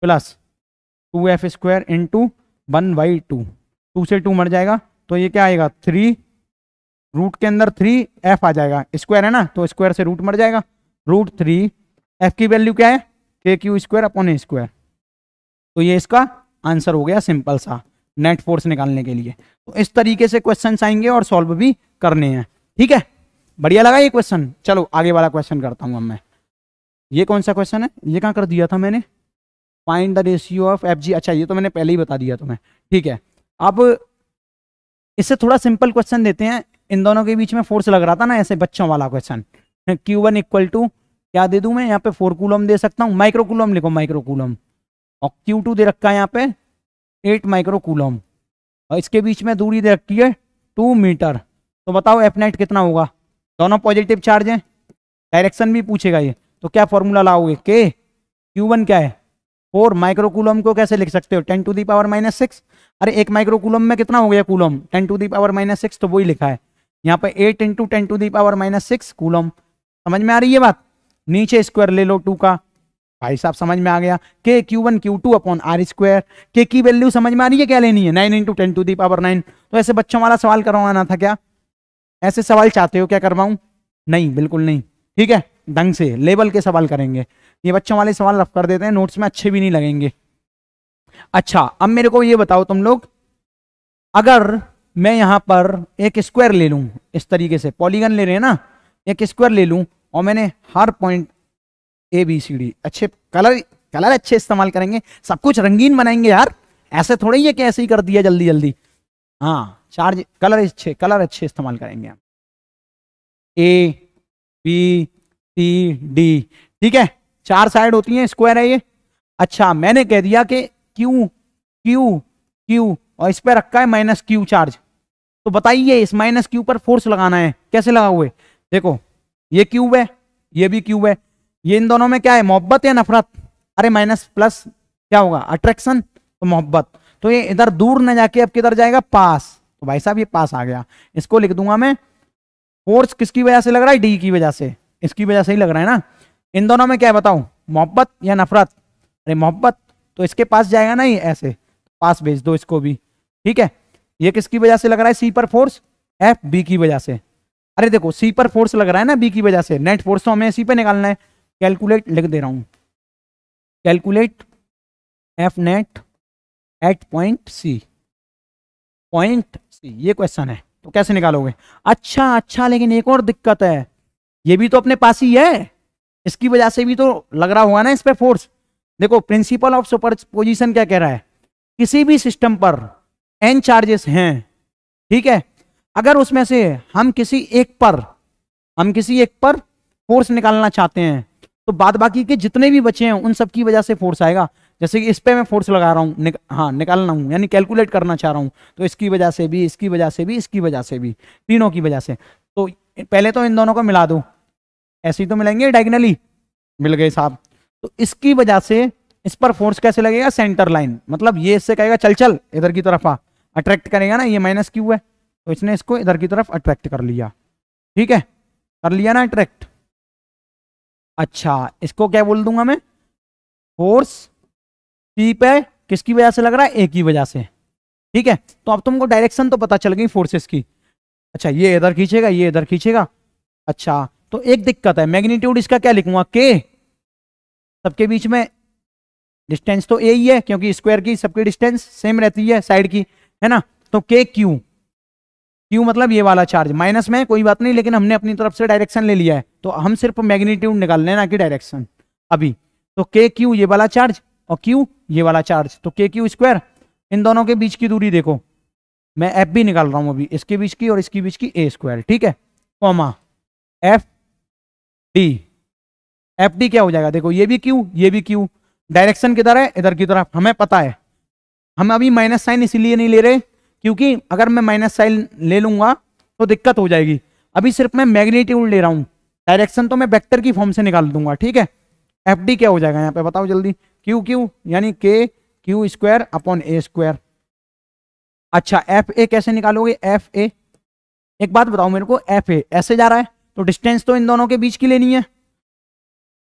plus 2f square into 1/2, 2 से 2 मर जाएगा, तो ये क्या आएगा 3, रूट के अंदर 3f आ जाएगा, स्क्वायर है ना तो स्क्वायर से रूट मर जाएगा, √3 f की वैल्यू क्या है के क्यू स्क्वायर अपॉन ए स्क्वायर। तो ये इसका आंसर हो गया सिंपल सा नेट फोर्स निकालने के लिए। तो इस तरीके से क्वेश्चंस आएंगे और सॉल्व भी करने हैं, ठीक है। बढ़िया लगा ये क्वेश्चन, चलो आगे वाला क्वेश्चन करता हूं अब मैं। ये कौन सा क्वेश्चन है, ये कहाँ कर दिया था मैंने, find the ratio of F G, अच्छा ये तो मैंने पहले ही बता दिया तुम्हें, ठीक है। अब इससे थोड़ा सिंपल क्वेश्चन देते हैं, इन दोनों के बीच में फोर्स लग रहा था ना ऐसे बच्चों वाला क्वेश्चन, Q1 इक्वल टू क्या दे दूं मैं यहाँ पे 4 कूलम दे सकता हूँ, माइक्रो कूलम लिखो माइक्रो कूलम, और Q2 दे रखा है यहाँ पे 8 माइक्रो कूलम, और इसके बीच में दूरी दे रखी है 2 मीटर। तो बताओ एफ नेट कितना होगा, दोनों पॉजिटिव चार्ज हैं, डायरेक्शन भी पूछेगा ये, तो क्या फॉर्मूला लाओगे, के Q1 क्या है 4 माइक्रो कूलम को कैसे लिख सकते हो 10⁻⁻⁶, अरे 1 माइक्रो कूलम में कितना हो गया कूलम 10⁻⁻⁶, तो वही लिखा है यहाँ पे 8 × 10⁻⁻⁶ कूलम। समझ में आ रही है बात, नीचे स्क्वायर ले लो 2 का, भाई साहब समझ में आ गया, के Q1 Q2 upon r square, के की वैल्यू समझ में आ रही है क्या लेनी है 9 × 10⁹। तो ऐसे बच्चों वाला सवाल करवाना था क्या, ऐसे सवाल चाहते हो क्या करवाऊं, नहीं बिल्कुल नहीं, ठीक है, ढंग से लेवल के सवाल करेंगे, ये बच्चों वाले सवाल रफ कर देते हैं, नोट्स में अच्छे भी नहीं लगेंगे। अच्छा अब मेरे को ये बताओ तुम लोग, अगर मैं यहां पर एक स्क्वायर ले लूं, इस तरीके से पॉलीगन ले रहे हैं ना, एक स्क्वायर ले लूं और मैंने हर पॉइंट ABCD, अच्छे कलर अच्छे इस्तेमाल करेंगे, सब कुछ रंगीन बनाएंगे यार, ऐसे थोड़ा ही है कि ऐसे ही कर दिया जल्दी जल्दी, हाँ चार्ज कलर अच्छे इस्तेमाल करेंगे हम, ABCD, ठीक है, 4 साइड होती हैं, स्क्वायर है ये। अच्छा मैंने कह दिया कि Q और इस पर रखा है -Q चार्ज, तो बताइए इस -Q पर फोर्स लगाना है, कैसे लगाओगे, देखो ये क्यूब है ये भी क्यूब है, ये इन दोनों में क्या है मोहब्बत या नफरत, अरे माइनस प्लस क्या होगा अट्रैक्शन, तो मोहब्बत, तो ये इधर दूर न जाके अब किधर जाएगा पास, तो भाई साहब ये पास आ गया, इसको लिख दूंगा मैं, फोर्स किसकी वजह से लग रहा है डी की वजह से, इसकी वजह से ही लग रहा है ना, इन दोनों में क्या है बताओ मोहब्बत या नफरत, अरे मोहब्बत, तो इसके पास जाएगा ना ये ऐसे, पास भेज दो इसको भी, ठीक है। ये किसकी वजह से लग रहा है सी पर फोर्स, एफ बी की वजह से, अरे देखो सी पर फोर्स लग रहा है ना बी की वजह से, नेट फोर्स तो हमें सी पे निकालना है, कैलकुलेट लिख दे रहा हूं, calculate F net at point C, ये क्वेश्चन है, तो कैसे निकालोगे, अच्छा लेकिन एक और दिक्कत है, ये भी तो अपने पास ही है, इसकी वजह से भी तो लग रहा होगा ना इस पे फोर्स। देखो प्रिंसिपल ऑफ सुपरपोजिशन क्या कह रहा है, किसी भी सिस्टम पर n चार्जेस हैं, ठीक है, अगर उसमें से हम किसी एक पर फोर्स निकालना चाहते हैं, तो बाद बाकी के जितने भी बचे हैं उन सब की वजह से फोर्स आएगा। जैसे कि इस पे मैं फोर्स लगा रहा हूँ, हाँ निकालना हूँ यानी कैलकुलेट करना चाह रहा हूँ, तो इसकी वजह से भी, इसकी वजह से भी, इसकी वजह से भी, तीनों की वजह से। तो पहले तो इन दोनों को मिला दो, ऐसे ही तो मिलेंगे डायगनली, मिल गए साहब। तो इसकी वजह से इस पर फोर्स कैसे लगेगा, सेंटर लाइन, मतलब ये इससे कहेगा चल चल इधर की तरफ आ, अट्रैक्ट करेगा ना, ये माइनस क्यू है तो इसने इसको इधर की तरफ अट्रैक्ट कर लिया, ठीक है, कर लिया ना अट्रैक्ट। अच्छा इसको क्या बोल दूंगा मैं, फोर्स पी पे किसकी वजह से लग रहा है, ए की वजह से, ठीक है। तो अब तुमको डायरेक्शन तो पता चल गई फोर्सेस की। अच्छा ये इधर खींचेगा, ये इधर खींचेगा। अच्छा तो एक दिक्कत है, मैग्नीट्यूड इसका क्या लिखूंगा, के, सबके बीच में डिस्टेंस तो ए ही है क्योंकि स्क्वायर की सबकी डिस्टेंस सेम रहती है साइड की, है ना। तो के क्यू, क्यू मतलब ये वाला चार्ज, माइनस में कोई बात नहीं, लेकिन हमने अपनी तरफ से डायरेक्शन ले लिया है तो हम सिर्फ मैग्नीट्यूड निकाल लेना कि डायरेक्शन अभी। तो के क्यू ये वाला चार्ज और क्यू ये वाला चार्ज, तो के क्यू स्क्वायर, इन दोनों के बीच की दूरी देखो, मैं एफ भी निकाल रहा हूं अभी, इसके बीच की और इसके बीच की ए स्क्वायर, ठीक है, comma F D. F D क्या हो जाएगा, देखो ये भी क्यू, ये भी क्यू, डायरेक्शन किधर है, इधर की तरफ, हमें पता है। हम अभी माइनस साइन इसीलिए नहीं ले रहे क्योंकि अगर मैं माइनस साइन ले लूंगा तो दिक्कत हो जाएगी। अभी सिर्फ मैं मैग्नीट्यूड ले रहा हूं, डायरेक्शन तो मैं वेक्टर की फॉर्म से निकाल दूंगा, ठीक है। एफ डी क्या हो जाएगा यहाँ पे बताओ जल्दी, क्यू क्यू यानी के क्यू स्क्वायर अपॉन ए स्क्वायर। अच्छा एफ ए कैसे निकालोगे, एफ ए, एक बात बताओ मेरे को, एफ ए ऐसे जा रहा है तो डिस्टेंस तो इन दोनों के बीच की लेनी है,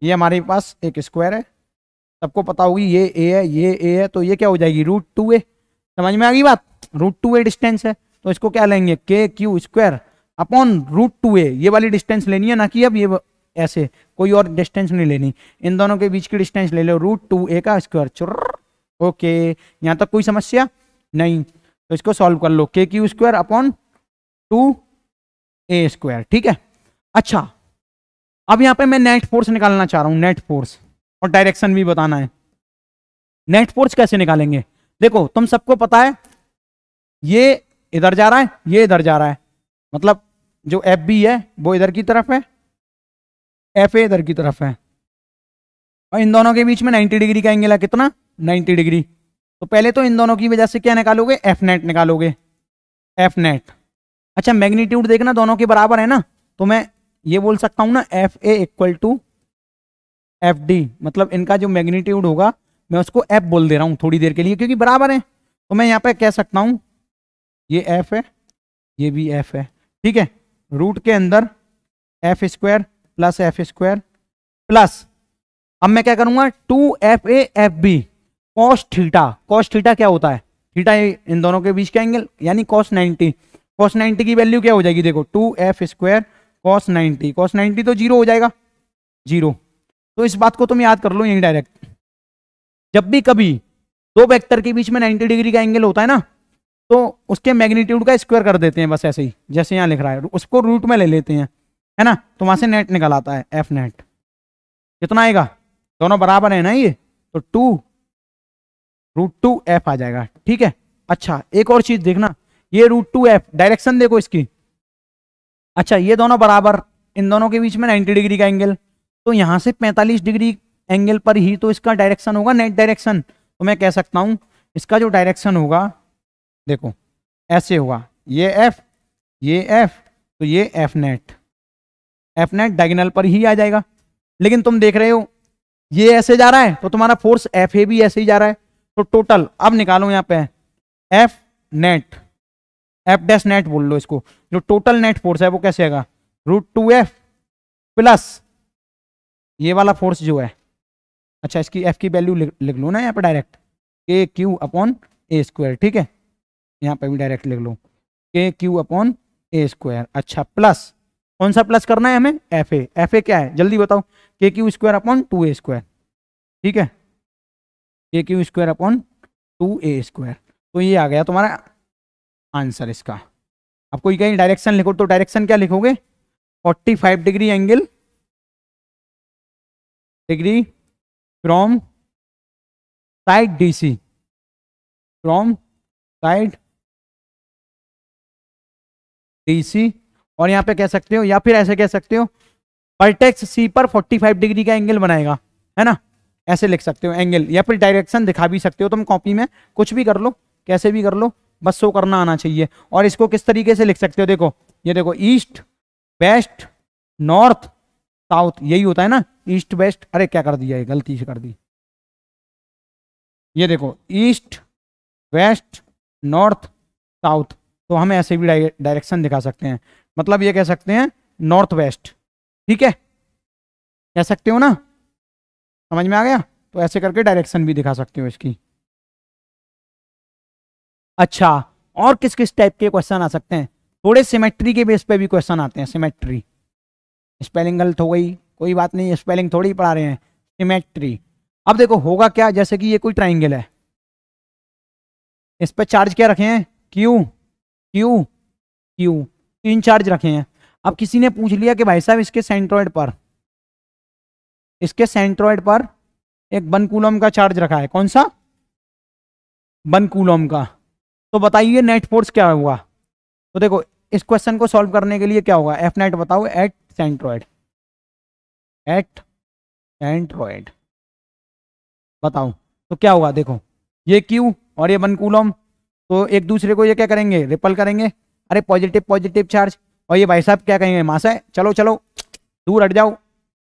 ये हमारे पास एक स्क्वायर है, सबको पता होगी ये ए है, ये ए है, तो ये क्या हो जाएगी √2a, समझ में आ गई बात, √2a डिस्टेंस है तो इसको क्या लेंगे, के क्यू स्क्वायर अपॉन √2a, ये वाली डिस्टेंस लेनी है ना कि अब ये ऐसे कोई और डिस्टेंस नहीं लेनी, इन दोनों के बीच की डिस्टेंस ले लो √2a का स्क्वायर, चुर्र, ओके यहां तक कोई समस्या नहीं। तो इसको सॉल्व कर लो, के Q square upon 2a square, ठीक है। अच्छा अब यहां पे मैं नेट फोर्स निकालना चाह रहा हूं, नेट फोर्स, और डायरेक्शन भी बताना है। नेट फोर्स कैसे निकालेंगे, देखो तुम सबको पता है ये इधर जा रहा है, ये इधर जा रहा है, मतलब जो एफ बी है वो इधर की तरफ है, एफ ए इधर की तरफ है, और इन दोनों के बीच में 90 डिग्री का एंगल है, कितना 90 डिग्री। तो पहले तो इन दोनों की वजह से क्या निकालोगे, एफ नेट निकालोगे, एफ नेट। अच्छा मैग्नीट्यूड देखना दोनों के बराबर है ना, तो मैं ये बोल सकता हूं ना F A equal to F D, मतलब इनका जो मैग्नीट्यूड होगा मैं उसको एफ बोल दे रहा हूं थोड़ी देर के लिए क्योंकि बराबर है। तो मैं यहाँ पे कह सकता हूं ये एफ है, ये भी एफ है, ठीक है, रूट के अंदर F square plus F square plus, अब मैं क्या करूंगा 2FA/FB cos theta, cos theta क्या होता है, थीटा इन दोनों के बीच का एंगल यानी cos 90, cos 90 की वैल्यू क्या हो जाएगी, देखो 2f स्क्वायर cos 90, cos 90 तो 0 हो जाएगा, 0। तो इस बात को तुम याद कर लो यही डायरेक्ट, जब भी कभी दो वेक्टर के बीच में 90 डिग्री का एंगल होता है ना तो उसके मैग्नीट्यूड का स्क्वायर कर देते हैं, बस ऐसे ही जैसे यहाँ लिख रहा है, उसको रूट में ले लेते हैं, है ना, तो वहां से नेट निकल आता है, एफ नेट कितना आएगा, दोनों बराबर है ना ये, तो 2√2f आ जाएगा, ठीक है। अच्छा एक और चीज देखना, ये √2f डायरेक्शन देखो इसकी, अच्छा ये दोनों बराबर, इन दोनों के बीच में 90 डिग्री का एंगल, तो यहां से 45 डिग्री एंगल पर ही तो इसका डायरेक्शन होगा, नेट डायरेक्शन। तो मैं कह सकता हूं इसका जो डायरेक्शन होगा देखो ऐसे होगा, ये एफ, ये एफ, तो ये F net, F net diagonal पर ही आ जाएगा। लेकिन तुम देख रहे हो ये ऐसे जा रहा है तो तुम्हारा फोर्स एफ ए भी ऐसे ही जा रहा है, तो टोटल अब निकालो यहाँ पे F net, F dash net बोल लो इसको, जो टोटल नेट फोर्स है वो कैसे आएगा, √2f प्लस ये वाला फोर्स जो है, अच्छा इसकी एफ की वैल्यू लिख लो ना यहाँ पे डायरेक्ट, के क्यू अपॉन ए स्क्वायर, ठीक है, यहाँ पे भी डायरेक्ट लिख लो के क्यू अपॉन ए स्क्वायर। अच्छा प्लस कौन सा प्लस करना है हमें, एफ ए, एफ ए क्या है जल्दी बताओ, के Q square upon 2a square, ठीक है, के Q square upon 2a square. तो ये आ गया तुम्हारा आंसर इसका। अब कोई कहीं डायरेक्शन लिखो तो डायरेक्शन क्या लिखोगे, 45 degree angle degree from side DC, from side DC, और यहां पे कह सकते हो या फिर ऐसे कह सकते हो वर्टेक्स सी पर 45 डिग्री का एंगल बनाएगा, है ना, ऐसे लिख सकते हो एंगल, या फिर डायरेक्शन दिखा भी सकते हो तुम कॉपी में, कुछ भी कर लो, कैसे भी कर लो, बस शो करना आना चाहिए। और इसको किस तरीके से लिख सकते हो, देखो ये देखो, ईस्ट वेस्ट नॉर्थ साउथ, यही होता है ना, ईस्ट वेस्ट, अरे क्या कर दिया, ये गलती से कर दी, ये देखो ईस्ट वेस्ट नॉर्थ साउथ, तो हम ऐसे भी डायरेक्शन दिखा सकते हैं, मतलब ये कह सकते हैं नॉर्थ वेस्ट, ठीक है, कह सकते हो ना, समझ में आ गया, तो ऐसे करके डायरेक्शन भी दिखा सकते हो इसकी। अच्छा, और किस किस टाइप के क्वेश्चन आ सकते हैं, थोड़े सिमेट्री के बेस पे भी क्वेश्चन आते हैं, सिमेट्री, स्पेलिंग गलत हो गई कोई बात नहीं, स्पेलिंग थोड़ी पढ़ा रहे हैं, सिमेट्री। अब देखो होगा क्या, जैसे कि ये कोई ट्राइंगल है, इस पे चार्ज क्या रखे हैं, क्यू क्यू क्यू, 3 चार्ज रखे हैं। अब किसी ने पूछ लिया कि भाई साहब इसके सेंट्रॉइड पर एक 1 कूलम का चार्ज रखा है, कौन सा, 1 कूलम का, तो बताइए नेट फोर्स क्या हुआ। तो देखो इस क्वेश्चन को सॉल्व करने के लिए क्या होगा, एफ नेट बताओ एट सेंट्रॉइड, बताओ, तो क्या होगा, देखो ये क्यू और ये 1 कूलम, तो एक दूसरे को ये क्या करेंगे, रिपल करेंगे, अरे पॉजिटिव पॉजिटिव चार्ज, और ये भाई साहब क्या कहेंगे, मास है, चलो चलो दूर हट जाओ,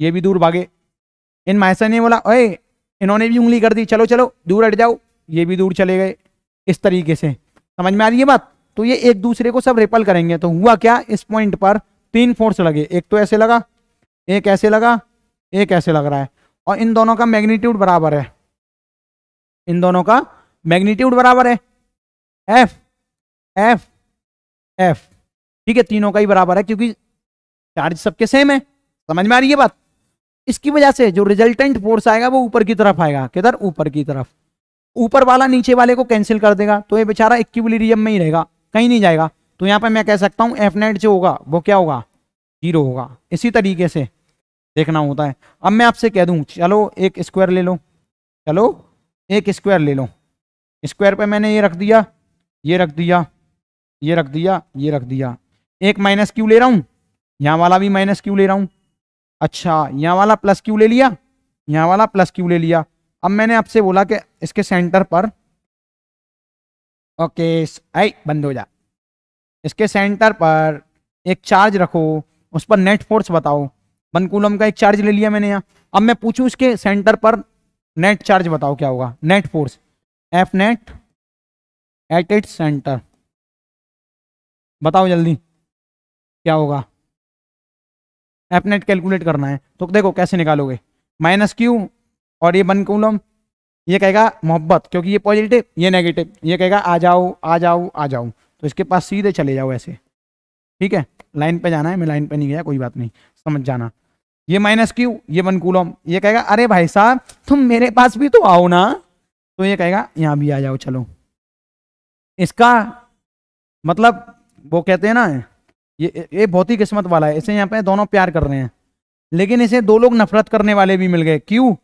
ये भी दूर भागे, इन मासा ने बोला ओए, इन्होंने भी उंगली कर दी, चलो चलो दूर हट जाओ, ये भी दूर चले गए, इस तरीके से, समझ में आ रही है बात। तो ये एक दूसरे को सब रिपल करेंगे, तो हुआ क्या, इस पॉइंट पर 3 फोर्स लगे, एक तो ऐसे लगा, एक ऐसे लगा, एक ऐसे लग रहा है, और इन दोनों का मैग्नीट्यूड बराबर है, इन दोनों का मैग्नीट्यूड बराबर है, एफ एफ एफ, ठीक है, तीनों का ही बराबर है क्योंकि चार्ज सबके सेम है, समझ में आ रही है बात। इसकी वजह से जो रिजल्टेंट फोर्स आएगा वो ऊपर की तरफ आएगा, किधर, ऊपर की तरफ, ऊपर वाला नीचे वाले को कैंसिल कर देगा, तो ये बेचारा इक्विलिब्रियम में ही रहेगा, कहीं नहीं जाएगा, तो यहाँ पे मैं कह सकता हूँ एफ नेट जो होगा वो क्या होगा, 0 होगा। इसी तरीके से देखना होता है। अब मैं आपसे कह दूं चलो एक स्क्वायर ले लो, चलो एक स्क्वायर ले लो, स्क्वायर पे मैंने ये रख दिया, ये रख दिया, ये रख दिया, ये रख दिया, एक माइनस क्यू ले रहा हूं, यहाँ वाला भी माइनस क्यू ले रहा हूं, अच्छा यहाँ वाला प्लस क्यू ले लिया, यहाँ वाला प्लस क्यू ले लिया। अब मैंने आपसे बोला कि इसके सेंटर पर, ओके आई बंद हो जा, इसके सेंटर पर एक चार्ज रखो, उस पर नेट फोर्स बताओ, 1 कूलम का एक चार्ज ले लिया मैंने यहाँ। अब मैं पूछूं इसके सेंटर पर नेट चार्ज बताओ क्या होगा, net force, F net at its centre, बताओ जल्दी क्या होगा, एफ नेट कैलकुलेट करना है, तो देखो कैसे निकालोगे, माइनस क्यू और ये 1 कूलम, ये कहेगा मोहब्बत क्योंकि ये पॉजिटिव ये नेगेटिव, ये कहेगा आ जाओ आ जाओ आ जाओ, तो इसके पास सीधे चले जाओ ऐसे, ठीक है, लाइन पे जाना है, मैं लाइन पे नहीं गया, कोई बात नहीं, समझ जाना, ये माइनस क्यू ये 1 कूलम, ये कहेगा अरे भाई साहब तुम मेरे पास भी तो आओ ना, तो ये कहेगा यहाँ भी आ जाओ चलो। इसका मतलब वो कहते हैं ना, ये बहुत ही किस्मत वाला है, इसे यहाँ पे दोनों प्यार कर रहे हैं, लेकिन इसे 2 लोग नफरत करने वाले भी मिल गए, क्यों,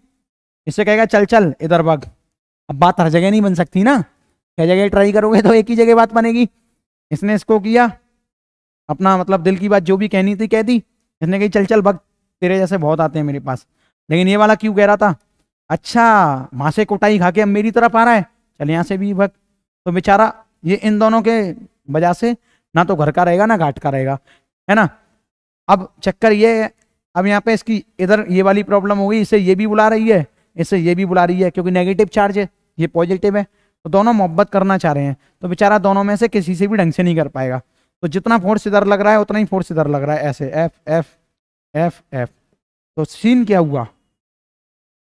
इससे कहेगा चल चल इधर भाग। अब बात हर जगह नहीं बन सकती ना, कई जगह ट्राई करोगे तो एक ही जगह बात बनेगी। इसने इसको किया, अपना मतलब दिल की बात जो भी कहनी थी कह दी, इसने कही चल चल भाग, तेरे जैसे बहुत आते हैं मेरे पास, लेकिन ये वाला क्यों कह रहा था, अच्छा वहां से कुटाई खा के अब मेरी तरफ आ रहा है, चल यहाँ से भी भाग, तो बेचारा ये इन दोनों के वजह से ना तो घर का रहेगा ना घाट का रहेगा, है ना। अब चक्कर ये है, अब यहाँ पे इसकी इधर ये वाली प्रॉब्लम हो गई, इसे ये भी बुला रही है, इससे ये भी बुला रही है, क्योंकि नेगेटिव चार्ज है ये पॉजिटिव है, तो दोनों मोहब्बत करना चाह रहे हैं, तो बेचारा दोनों में से किसी से भी ढंग से नहीं कर पाएगा, तो जितना फोर्स इधर लग रहा है उतना ही फोर्स इधर लग रहा है, ऐसे एफ एफ एफ एफ। तो सीन क्या हुआ,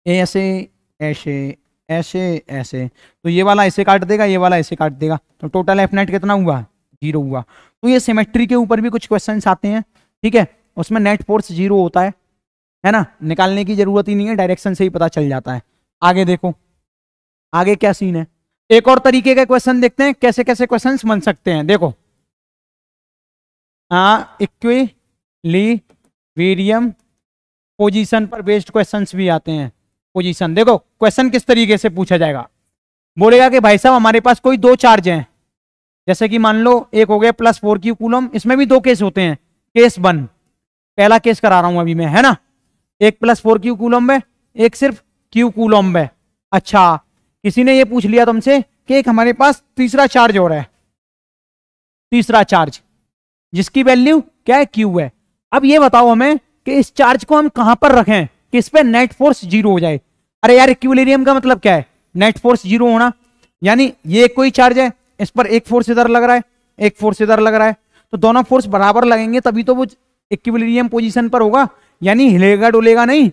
ऐसे ऐसे ऐसे ऐसे, तो ये वाला ऐसे काट देगा, ये वाला ऐसे काट देगा, तो टोटल एफ नेट कितना हुआ, 0 हुआ। तो ये सिमेट्री के ऊपर भी कुछ क्वेश्चंस आते हैं, ठीक है, उसमें नेट फोर्स 0 होता है ना, निकालने की जरूरत ही नहीं है, डायरेक्शन से ही पता चल जाता है। आगे देखो आगे क्या सीन है, एक और तरीके के क्वेश्चन देखते हैं, कैसे कैसे क्वेश्चंस बन सकते हैं। देखो इक्विलिब्रियम पोजीशन पर बेस्ड क्वेश्चंस भी आते हैं। पोजीशन देखो क्वेश्चन किस तरीके से पूछा जाएगा, बोलेगा कि भाई साहब हमारे पास कोई 2 चार्ज हैं, जैसे कि मान लो एक हो गया +4 क्यू कूलम, इसमें भी 2 केस होते हैं, केस 1 पहला केस करा रहा हूं अभी मैं, है ना। एक प्लस 4q कूलम्ब है, एक सिर्फ q कूलम्ब है। अच्छा, किसी ने ये पूछ लिया तुमसे कि एक हमारे पास तीसरा चार्ज हो रहा है, तीसरा चार्ज जिसकी वैल्यू क्या है, q है। अब ये बताओ हमें कि इस चार्ज को हम कहां पर रखें कि इस पे नेट फोर्स जीरो हो जाए। अरे यार, इक्विलिब्रियम का मतलब क्या है, नेट फोर्स जीरो होना। यानी ये कोई चार्ज है, इस पर एक फोर्स इधर लग रहा है, एक फोर्स इधर लग रहा है, तो दोनों फोर्स बराबर लगेंगे तभी तो वो इक्विलिब्रियम पोजीशन पर होगा, यानी हिलेगा डुलेगा नहीं।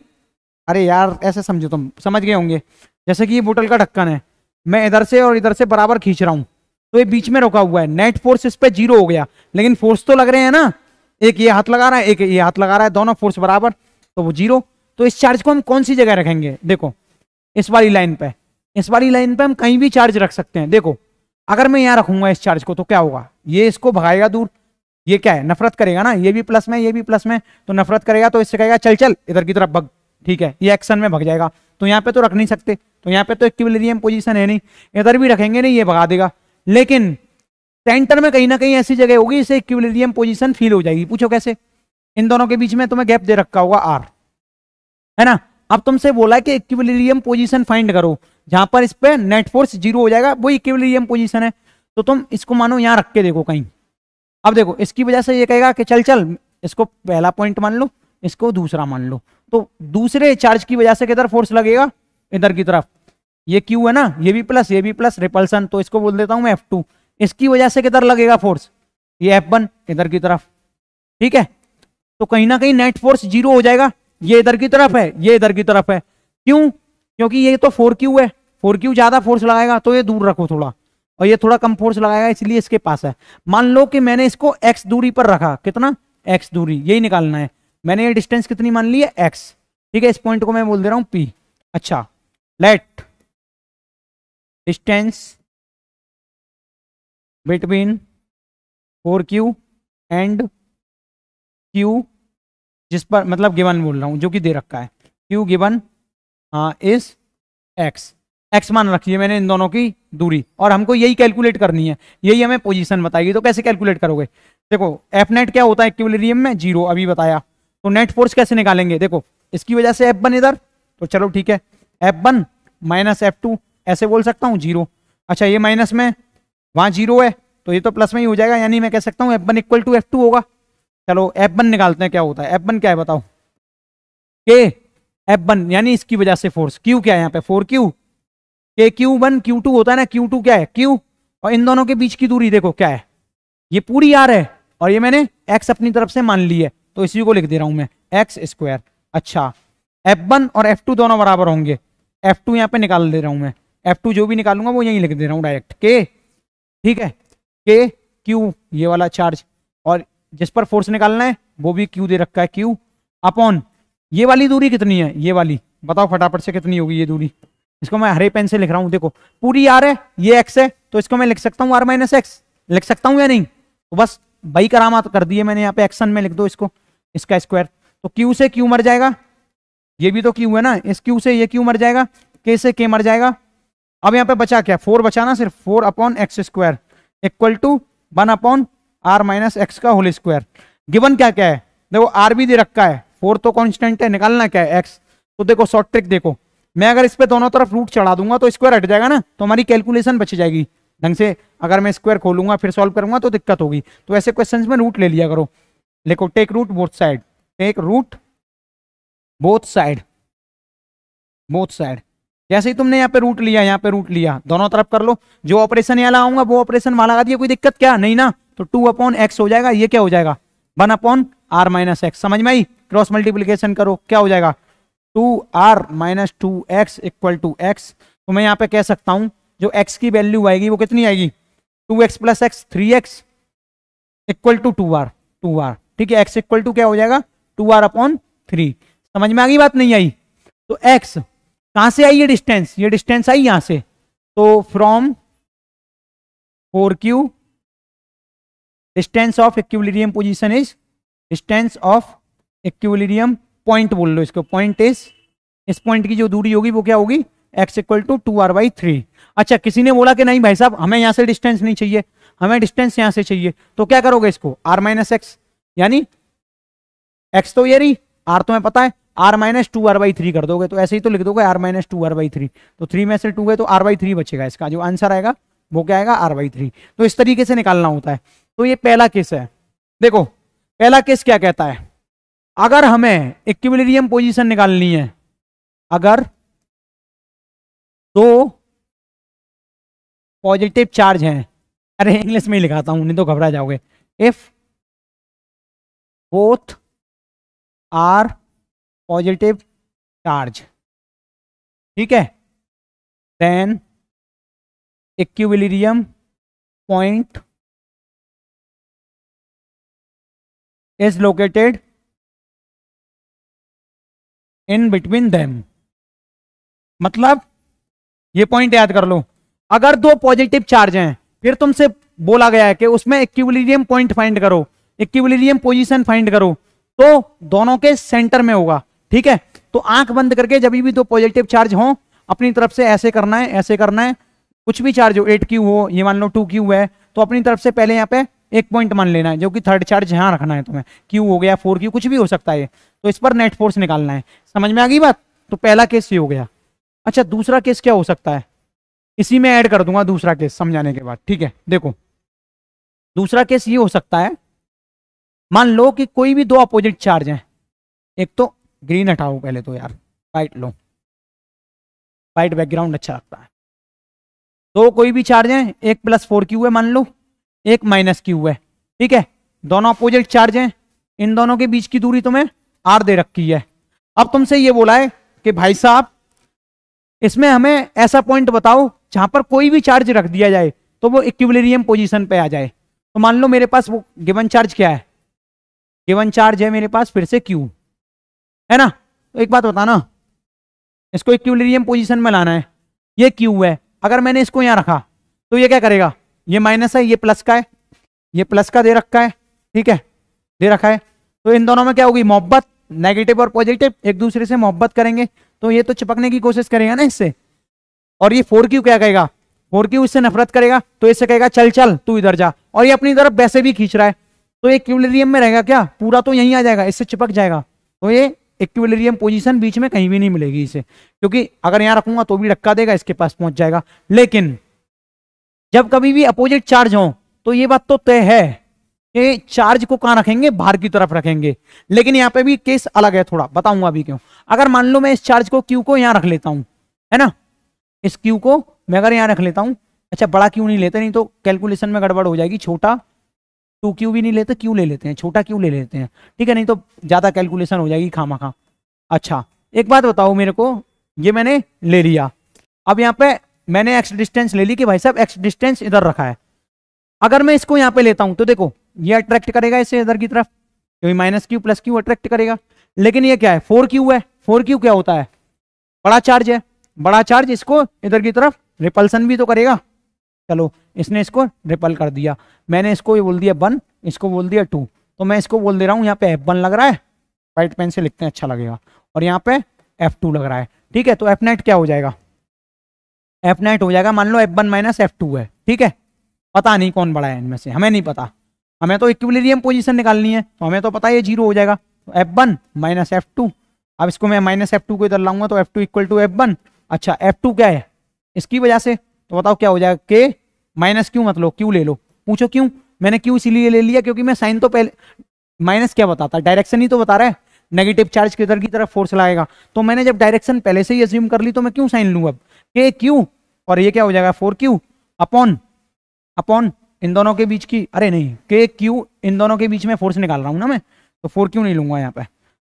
अरे यार ऐसे समझो, तुम समझ गए होंगे। जैसे कि ये बोतल का ढक्कन है, मैं इधर से और इधर से बराबर खींच रहा हूं, तो ये बीच में रुका हुआ है, नेट फोर्स इस पे जीरो हो गया, लेकिन फोर्स तो लग रहे हैं ना, एक ये हाथ लगा रहा है, एक ये हाथ लगा रहा है, दोनों फोर्स बराबर, तो वो जीरो। तो इस चार्ज को हम कौन सी जगह रखेंगे, देखो इस वाली लाइन पे, इस वाली लाइन पे हम कहीं भी चार्ज रख सकते हैं। देखो अगर मैं यहां रखूंगा इस चार्ज को तो क्या होगा, ये इसको भगाएगा दूर, ये क्या है, नफरत करेगा ना, ये भी प्लस में ये भी प्लस में, तो नफरत करेगा, तो इससे कहेगा चल चल इधर की तरफ भग, ठीक है, ये एक्शन में भग जाएगा। तो यहाँ पे तो रख नहीं सकते, तो यहाँ पे तो इक्विलिब्रियम पोजीशन है नहीं, इधर भी रखेंगे नहीं, ये भगा देगा। लेकिन सेंटर में कहीं ना कहीं ऐसी जगह होगी इसे इक्विलिब्रियम पोजीशन फील हो जाएगी। पूछो कैसे, इन दोनों के बीच में तुम्हें गैप दे रखा होगा आर, है ना। अब तुमसे बोला है कि इक्विलिब्रियम पोजीशन फाइंड करो जहां पर इस पे नेट फोर्स जीरो हो जाएगा, वो इक्विलिब्रियम पोजीशन है। तो तुम इसको मानो यहां रख के देखो कहीं। अब देखो इसकी वजह से ये कहेगा कि चल चल, इसको पहला पॉइंट मान लो, इसको दूसरा मान लो, तो दूसरे चार्ज की वजह से किधर फोर्स लगेगा, इधर की तरफ। ये क्यू है ना, ये भी प्लस रिपल्सन, तो इसको बोल देता हूं मैं F2। इसकी वजह से किधर लगेगा फोर्स, ये F1 इधर की तरफ, ठीक है। तो कहीं ना कहीं नेट फोर्स जीरो हो जाएगा, ये इधर की तरफ है, ये इधर की तरफ है। क्यों, क्योंकि ये तो 4q है, 4q ज्यादा फोर्स लगाएगा, तो ये दूर रखो थोड़ा, और ये थोड़ा कम फोर्स लगाएगा, इसलिए इसके पास है। मान लो कि मैंने इसको x दूरी पर रखा, कितना, x दूरी, यही निकालना है। मैंने ये डिस्टेंस कितनी मान ली है, x, ठीक है। इस पॉइंट को मैं बोल दे रहा हूं P। अच्छा, let distance between 4q and q, जिस पर मतलब गिवन बोल रहा हूं, जो कि दे रखा है, q गिवन इज x मान रखिए मैंने इन दोनों की दूरी, और हमको यही कैलकुलेट करनी है, यही हमें पोजीशन बताएगी। तो कैसे कैलकुलेट करोगे, देखो एफ नेट क्या होता है इक्विलिब्रियम में, जीरो, अभी बताया। तो नेट फोर्स कैसे निकालेंगे, देखो इसकी वजह से F1 इधर, तो चलो ठीक है, F1 माइनस F2, ऐसे बोल सकता हूँ जीरो। अच्छा, ये माइनस में, वहां जीरो है, तो ये तो प्लस में ही हो जाएगा, यानी मैं कह सकता हूँ F1 इक्वल टू F2 होगा। चलो F1 निकालते हैं क्या होता है, F1 क्या है बताओ, के F1 यानी इसकी वजह से फोर्स, Q क्या है यहाँ पे 4Q, के Q1 Q2 होता है ना, Q2 क्या है Q, और इन दोनों के बीच की दूरी देखो क्या है, ये पूरी R है, और ये मैंने X अपनी तरफ से मान ली है, तो इसी को लिख दे रहा हूं मैं एक्स स्क्वायर। अच्छा, F1 और F2 दोनों बराबर होंगे, F2 यहाँ पे निकाल दे रहा हूं मैं, F2 जो भी निकालूंगा वो यहीं लिख दे रहा हूं डायरेक्ट, के, ठीक है, के Q ये वाला चार्ज, और जिस पर फोर्स निकालना है वो भी Q दे रखा है, Q अपॉन ये वाली दूरी कितनी है, ये वाली बताओ फटाफट से कितनी होगी ये दूरी, इसको मैं हरे पेन से लिख रहा हूं, देखो पूरी R है, ये X है, तो इसको मैं लिख सकता हूँ R माइनस एक्स, लिख सकता हूँ या नहीं, तो बस भाई करामात कर दिए मैंने, यहाँ पे एक्शन में लिख दो इसको, इसका स्क्वायर, तो Q से Q मर जाएगा, ये भी तो Q है ना, इस Q से ये Q मर जाएगा, K से K मर जाएगा। अब यहाँ पे बचा क्या, 4 बचा ना, सिर्फ 4 upon x square equal to 1 upon r minus x का होल स्क्वायर। गिवन क्या क्या है, देखो R भी दे रखा है, 4 तो कांस्टेंट है, निकालना क्या है x, तो देखो शॉर्ट ट्रिक देखो, मैं अगर इस पे दोनों तरफ रूट चढ़ा दूंगा तो स्क्वायर हट जाएगा ना, तो हमारी कैलकुलेशन बच जाएगी ढंग से। अगर मैं स्क्वायर खोलूंगा फिर सॉल्व करूंगा तो दिक्कत होगी, तो ऐसे क्वेश्चंस में रूट ले लिया करो। लिखो take root both side, take root both side, both side. जैसे ही तुमने यहाँ पे रूट लिया, यहाँ पे रूट लिया, दोनों तरफ कर लो, जो ऑपरेशन यहाँ लाऊंगा वो ऑपरेशन वहां लगा दिया, कोई दिक्कत क्या नहीं ना, तो 2 अपॉन एक्स हो जाएगा, ये क्या हो जाएगा 1 अपॉन आर माइनस एक्स, समझ में आई, क्रॉस मल्टीप्लीकेशन करो क्या हो जाएगा 2r minus 2x equal to x. तो मैं यहाँ पे कह सकता हूं जो x की वैल्यू आएगी वो कितनी आएगी 2x plus x 3x equal to 2r, ठीक है, x इक्वल टू क्या हो जाएगा 2r अपॉन 3। समझ में आ गई बात, नहीं आई, तो x कहां से आई, ये डिस्टेंस आई यहां से, तो from 4q distance of equilibrium position is, distance of equilibrium point बोल लो इसको, पॉइंट इज, इस पॉइंट की जो दूरी होगी वो क्या होगी x इक्वल टू 2r/3। अच्छा, किसी ने बोला कि नहीं भाई साहब हमें यहां से डिस्टेंस नहीं चाहिए, हमें डिस्टेंस यहां से चाहिए, तो क्या करोगे इसको r माइनस एक्स, यानी एक्स तो ये रही, आर तो मैं पता है, आर माइनस 2r/3 कर दोगे तो ऐसे ही तो लिख दोगे आर माइनस 2r/3, तो 3 में से 2 गए तो r/3 बचेगा, इसका जो आंसर आएगा वो क्या आएगा r/3। तो इस तरीके से निकालना होता है। तो ये पहला केस है। देखो पहला केस क्या कहता है, अगर हमें इक्विलिब्रियम पोजीशन निकालनी है, अगर दो पॉजिटिव चार्ज हैं, अरे इंग्लिश में ही लिखाता हूं नहीं तो घबरा जाओगे, if both are positive charge, ठीक है, then equilibrium point is located in between them. मतलब ये पॉइंट याद कर लो, अगर दो पॉजिटिव चार्ज हैं फिर तुमसे बोला गया है कि उसमें इक्विलिब्रियम पॉइंट फाइंड करो, इक्विलिब्रियम पोजीशन फाइंड करो, तो दोनों के सेंटर में होगा, ठीक है। तो आंख बंद करके जब भी दो पॉजिटिव चार्ज हो अपनी तरफ से ऐसे करना है, ऐसे करना है, कुछ भी चार्ज हो, 8q हो, ये मान लो 2q है, तो अपनी तरफ से पहले यहाँ पे एक पॉइंट मान लेना है जो कि थर्ड चार्ज यहाँ रखना है तुम्हें, q हो गया 4q कुछ भी हो सकता है, तो इस पर नेट फोर्स निकालना है। समझ में आ गई बात? तो पहला केस ये हो गया। अच्छा दूसरा केस क्या हो सकता है, इसी में ऐड कर दूंगा दूसरा केस समझाने के बाद, ठीक है। देखो दूसरा केस ये हो सकता है, मान लो कि कोई भी दो अपोजिट चार्ज हैं, एक तो ग्रीन हटाओ पहले तो यार, वाइट लो, वाइट बैकग्राउंड अच्छा लगता है। दो कोई भी चार्ज हैं, एक +4q है मान लो, एक -q है, ठीक है, दोनों अपोजिट चार्ज हैं, इन दोनों के बीच की दूरी तुम्हें r दे रखी है। अब तुमसे ये बोला है कि भाई साहब इसमें हमें ऐसा पॉइंट बताओ जहां पर कोई भी चार्ज रख दिया जाए तो वो इक्विलिब्रियम पोजीशन पे आ जाए। तो मान लो मेरे पास वो गिवन चार्ज क्या है, गिवन चार्ज है मेरे पास फिर से q है ना। तो एक बात बताना, इसको इक्विलिब्रियम पोजीशन में लाना है, ये q है, अगर मैंने इसको यहां रखा तो ये क्या करेगा, ये माइनस है, ये प्लस का है, ये प्लस का दे रखा है, ठीक है, दे रखा है, तो इन दोनों में क्या होगी, मोहब्बत, नेगेटिव और पॉजिटिव एक दूसरे से मोहब्बत करेंगे, तो ये तो चिपकने की कोशिश करेगा ना इससे। और ये 4q क्या कहेगा, 4q इससे नफरत करेगा, तो इससे कहेगा चल चल तू इधर जा, और ये अपनी तरफ वैसे भी खींच रहा है, तो ये इक्विलिब्रियम में रहेगा क्या, पूरा तो यहीं आ जाएगा, इससे चिपक जाएगा, तो ये इक्विलिब्रियम पोजीशन बीच में कहीं भी नहीं मिलेगी इसे, क्योंकि अगर यहां रखूंगा तो भी धक्का देगा, इसके पास पहुंच जाएगा। लेकिन जब कभी भी अपोजिट चार्ज हो तो ये बात तो तय है कि चार्ज को कहां रखेंगे, बाहर की तरफ रखेंगे। लेकिन यहाँ पे भी केस अलग है थोड़ा, बताऊंगा अभी क्यों। अगर मान लो मैं इस चार्ज को q को यहां रख लेता हूं, है ना, इस q को मैं अगर यहां रख लेता हूं, अच्छा बड़ा q नहीं लेते, नहीं तो कैलकुलेशन में गड़बड़ हो जाएगी, छोटा 2q भी नहीं लेते, q ले लेते हैं, छोटा q ले लेते हैं, ठीक है, नहीं तो ज्यादा कैलकुलेशन हो जाएगी खामा खा। अच्छा एक बात बताओ मेरे को, ये मैंने ले लिया, अब यहाँ पे मैंने x डिस्टेंस ले ली कि भाई साहब x डिस्टेंस इधर रखा है, अगर मैं इसको यहाँ पे लेता हूं तो देखो ये अट्रैक्ट करेगा इसे इधर की तरफ, क्योंकि -q + q अट्रैक्ट करेगा। लेकिन ये क्या है, 4q है, 4q क्या होता है, बड़ा चार्ज है, बड़ा चार्ज इसको इधर की तरफ रिपल्सन भी तो करेगा। चलो इसने इसको रिपल कर दिया, मैंने इसको ये बोल दिया 1, इसको बोल दिया 2, तो मैं इसको बोल दे रहा हूँ यहाँ पे F1 लग रहा है, व्हाइट पेन से लिखते हैं अच्छा लगेगा, और यहाँ पे F2 लग रहा है, ठीक है। तो F नेट क्या हो जाएगा, F नेट हो जाएगा, मान लो F1 - F2 है, ठीक है, पता नहीं कौन बड़ा है इनमें से, हमें नहीं पता, हमें तो इक्विलिब्रियम पोजीशन निकालनी है, तो हमें तो पता है ये 0 हो जाएगा, तो F1 - F2। अब इसको मैं -F2 को इधर लाऊंगा तो F2 = F1। अच्छा F2 क्या है, इसकी वजह से, तो बताओ क्या हो जाएगा, K -q, मतलब q ले लो, पूछो क्यों, मैंने q इसीलिए ले लिया क्योंकि मैं साइन तो पहले, माइनस क्या बताता है, डायरेक्शन ही तो बता रहा है, नेगेटिव चार्ज किधर की तरफ फोर्स लाएगा, तो मैंने जब डायरेक्शन पहले से ही अज्यूम कर ली तो मैं क्यों साइन लूं, अब KQ, और ये क्या हो जाएगा 4q अपॉन इन दोनों के बीच की, अरे नहीं KQ इन दोनों के बीच में फोर्स निकाल रहा हूं ना मैं, तो 4q नहीं लूंगा यहाँ पे,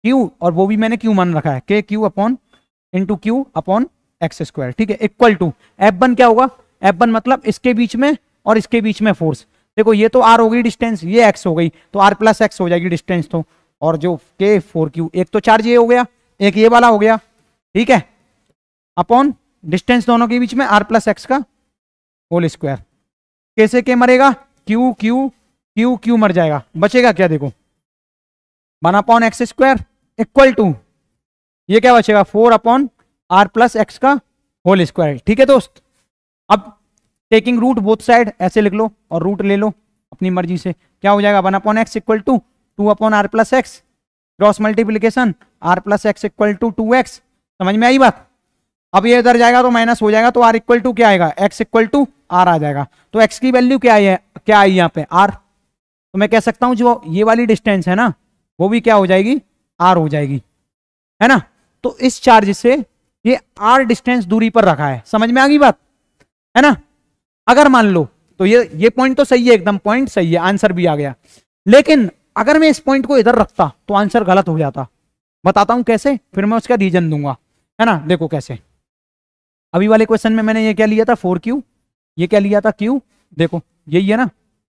q, और वो भी मैंने q मान रखा है, KQ × q अपॉन x², ठीक है, इक्वल टू F1 क्या होगा, F1 मतलब इसके बीच में और इसके बीच में फोर्स, देखो ये तो r हो गई डिस्टेंस, ये x हो गई, तो r + x हो जाएगी डिस्टेंस, तो और जो K 4q, एक तो चार्ज ये हो गया, एक ये वाला हो गया, ठीक है, अपॉन डिस्टेंस दोनों के बीच में r + x का होल स्क्वायर, कैसे K मरेगा, Q Q Q Q मर जाएगा, बचेगा क्या, देखो 1/x² इक्वल टू ये क्या बचेगा 4/r + x का होल स्क्वायर, ठीक है दोस्त। अब टेकिंग रूट बोथ साइड ऐसे लिख लो और रूट ले लो अपनी मर्जी से, क्या हो जाएगा 1/x = 2/r + x, cross multiplication r plus x equal to 2x। समझ में आई बात? अब ये इधर जाएगा तो माइनस हो जाएगा, तो आर इक्वल टू क्या आएगा, एक्स इक्वल टू आर आ जाएगा। तो एक्स की वैल्यू क्या है, क्या आई यहाँ पे आर। तो मैं कह सकता हूं जो ये वाली डिस्टेंस है ना वो भी क्या हो जाएगी, आर हो जाएगी, है ना। तो इस चार्ज से ये आर डिस्टेंस दूरी पर रखा है। समझ में आ गई बात, है ना। अगर मान लो तो ये पॉइंट तो सही है, एकदम पॉइंट सही है, आंसर भी आ गया। लेकिन अगर मैं इस पॉइंट को इधर रखता तो आंसर गलत हो जाता। बताता हूं कैसे, फिर मैं उसका रीजन दूंगा, है ना। देखो कैसे, अभी वाले क्वेश्चन में मैंने ये क्या लिया था 4q, ये क्या लिया था q। देखो यही है ना,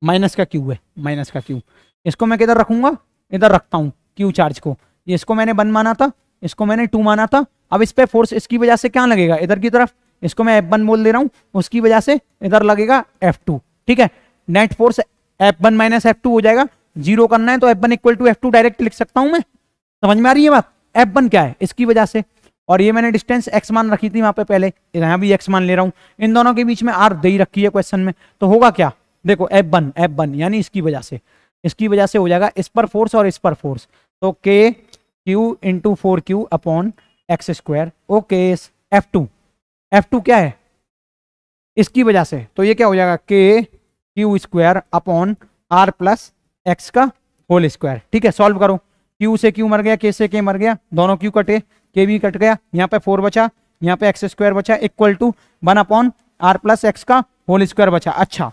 माइनस का q है, माइनस का q। इसको मैं किधर रखूंगा, इधर रखता हूं q चार्ज को। इसको मैंने 1 माना था, इसको मैंने 2 माना था। अब इस पे फोर्स इसकी वजह से क्या लगेगा, इधर की तरफ, इसको मैं F1 बोल दे रहा हूं, उसकी वजह से इधर लगेगा F2। ठीक है, net force F1 minus F2 हो जाएगा। जीरो करना है तो F1 equal to F2 direct लिख सकता हूं मैं। समझ में आ रही है बात? F1 क्या है, इसकी वजह से, और ये मैंने डिस्टेंस x मान रखी थी वहां पे पहले, यहां भी x मान ले रहा हूं। इन दोनों के बीच में r दे ही रखी है क्वेश्चन में, तो होगा क्या, देखो F1 यानी इसकी वजह से हो जाएगा इस पर फोर्स और इस पर फोर्स। तो k q into 4q upon x square. Okay, F2 क्या है, इसकी वजह से, तो ये क्या हो जाएगा k q square upon r plus x का होल स्क्वायर। ठीक है, सॉल्व करो। q से q मर गया, k से k मर गया, दोनों q कटे, k भी कट गया, यहाँ पे 4 बचा, यहाँ पे एक्स स्क्वायर बचा, equal to 1 upon r plus x का होल स्क्वायर बचा। अच्छा,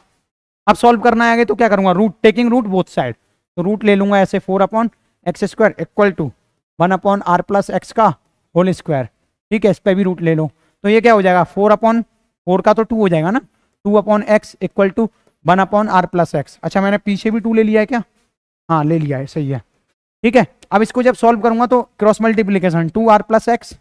अब सॉल्व करना है आगे, तो क्या करूंगा, root, taking root both side, तो रूट ले लूंगा ऐसे 4 upon x square equal to 1 upon r plus x का होल स्क्वायर। ठीक है, इस पर भी रूट ले लो, तो ये क्या हो जाएगा 4 अपॉन 4 का तो 2 हो जाएगा ना, 2 upon x equal to 1 upon r plus x. अच्छा, मैंने पीछे भी 2 ले लिया है क्या, हाँ ले लिया है, सही है। ठीक है, अब इसको जब सॉल्व करूंगा तो cross multiplication 2r plus x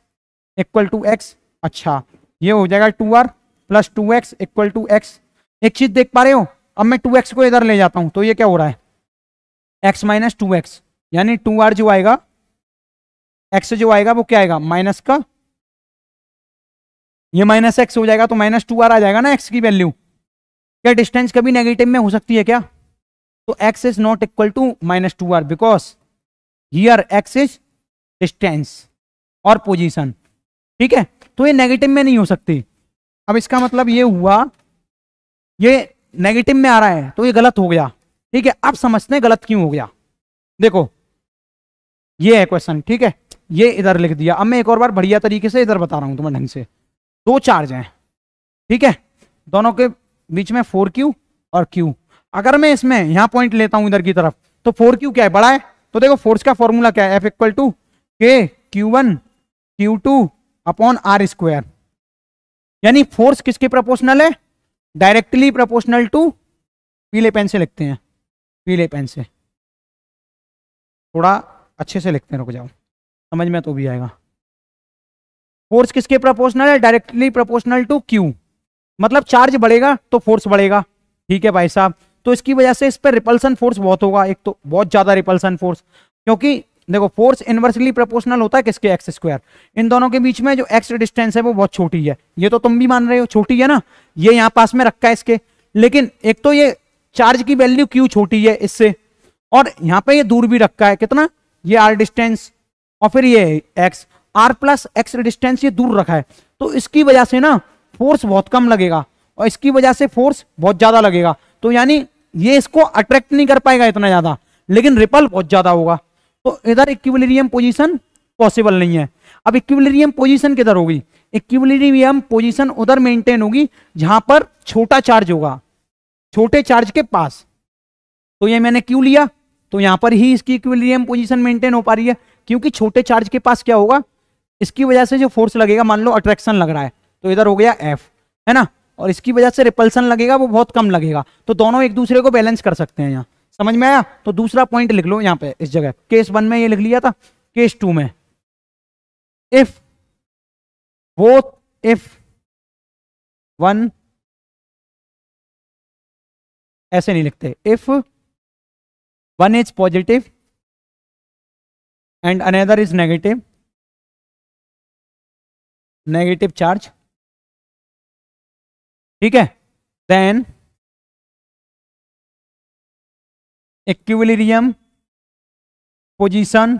equal to x. अच्छा, ये हो जाएगा 2r plus 2x equal to x. एक चीज देख पा रहे हो, अब मैं 2x को इधर ले जाता हूं तो ये क्या हो रहा है, x माइनस 2x, यानी 2r जो आएगा, x जो आएगा वो क्या आएगा, माइनस का, ये माइनस x हो जाएगा तो माइनस 2r आ जाएगा ना x की वैल्यू। क्या डिस्टेंस कभी नेगेटिव में हो सकती है क्या, तो x is not equal to minus 2r because here x is distance और पोजीशन। ठीक है, तो ये नेगेटिव में नहीं हो सकती। अब इसका मतलब ये हुआ, ये नेगेटिव में आ रहा है तो ये गलत हो गया। ठीक है, अब समझते हैं गलत क्यों हो गया। देखो ये है क्वेश्चन, ठीक है, ये इधर लिख दिया। अब मैं एक और बार बढ़िया तरीके से इधर बता रहा हूं तुम्हें ढंग से। 2 चार्ज हैं, ठीक है, दोनों के बीच में 4q और q। अगर मैं इसमें यहां पॉइंट लेता हूं इधर की तरफ, तो 4q क्या है, बड़ा है, तो देखो फोर्स का फॉर्मूला क्या है, F equal to k Q1 Q2 upon r square. यानी फोर्स किसके प्रोपोर्शनल है, डायरेक्टली प्रोपोर्शनल टू, पीले पेन से लिखते हैं, पीले पेन से थोड़ा अच्छे से लिखते हैं, रुक जाओ समझ में तो भी आएगा। फोर्स किसके प्रोपोर्शनल है, डायरेक्टली प्रोपोर्शनल टू Q, मतलब चार्ज बढ़ेगा तो फोर्स बढ़ेगा। ठीक है भाई साहब, तो इसकी वजह से इस पर रिपल्सन फोर्स बहुत होगा, एक तो बहुत ज्यादा रिपल्सन फोर्स, क्योंकि देखो फोर्स इनवर्सली प्रोपोर्शनल होता है किसके, एक्स स्क्वायर। इन दोनों के बीच में जो एक्स डिस्टेंस है वो बहुत छोटी है, ये तो तुम भी मान रहे हो छोटी है ना, ये यहाँ पास में रखा है इसके। लेकिन एक तो ये चार्ज की वैल्यू क्यू छोटी है इससे, और यहाँ पे ये दूर भी रखा है कितना, ये आर डिस्टेंस, और फिर ये x, r plus x distance ये दूर रखा है, तो इसकी वजह से ना फोर्स बहुत कम लगेगा और इसकी वजह से फोर्स बहुत ज्यादा लगेगा। तो यानी ये इसको अट्रैक्ट नहीं कर पाएगा इतना ज्यादा, लेकिन रिपल बहुत ज्यादा होगा। तो इधर इक्विलिब्रियम पोजीशन पॉसिबल नहीं है। अब इक्विलिब्रियम पोजीशन किधर होगी, इक्विलिब्रियम पोजीशन उधर मेंटेन होगी जहां पर छोटा चार्ज होगा, छोटे चार्ज के पास। तो ये मैंने क्यों लिया, तो यहां पर ही इसकी इक्विलिब्रियम पोजीशन मेंटेन हो पा रही है, क्योंकि छोटे चार्ज के पास क्या होगा, इसकी वजह से जो फोर्स लगेगा, मान लो अट्रैक्शन लग रहा है तो इधर हो गया F, है ना, और इसकी वजह से रिपल्सन लगेगा वो बहुत कम लगेगा, तो दोनों एक दूसरे को बैलेंस कर सकते हैं। यहाँ समझ में आया, तो दूसरा पॉइंट लिख लो यहाँ पे इस जगह, केस 1 में ये लिख लिया था, केस 2 में इफ बोथ, इफ 1, ऐसे नहीं लिखते, if 1 is positive and another is negative, negative charge, ठीक है, then equilibrium position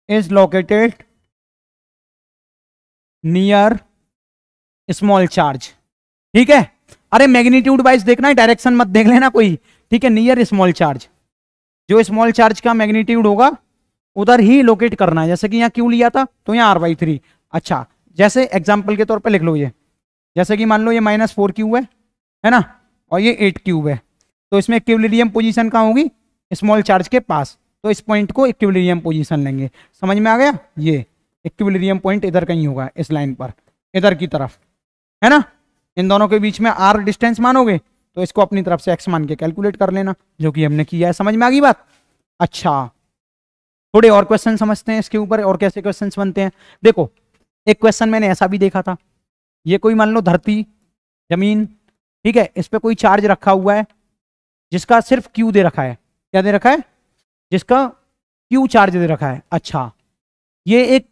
is located near small charge. ठीक है, अरे मैग्नीट्यूड वाइज देखना है, डायरेक्शन मत देख लेना कोई। ठीक है, नियर स्मॉल चार्ज, जो स्मॉल चार्ज का मैग्नीट्यूड होगा उधर ही लोकेट करना है। जैसे कि यहाँ क्यू लिया था तो यहाँ r/3। अच्छा, जैसे एग्जाम्पल के तौर पे लिख लो ये, जैसे कि मान लो ये -4 क्यूब है ना, और ये 8 क्यूब है, तो इसमें इक्विलिब्रियम पोजीशन कहाँ होगी, स्मॉल चार्ज के पास। तो इस पॉइंट को इक्विलिब्रियम पोजीशन लेंगे। समझ में आ गया, ये इक्विलिब्रियम पॉइंट इधर कहीं होगा, इस लाइन पर, इधर की तरफ, है ना। इन दोनों के बीच में r डिस्टेंस मानोगे तो इसको अपनी तरफ से x मान के कैलकुलेट कर लेना, जो कि हमने किया है। समझ में आ गई बात। अच्छा, थोड़े और क्वेश्चन समझते हैं इसके ऊपर, और कैसे क्वेश्चंस बनते हैं। देखो, एक क्वेश्चन मैंने ऐसा भी देखा था, ये कोई मान लो धरती, जमीन, ठीक है, इस पे कोई चार्ज रखा हुआ है जिसका सिर्फ क्यू दे रखा है। क्या दे रखा है, जिसका क्यू चार्ज दे रखा है। अच्छा, ये एक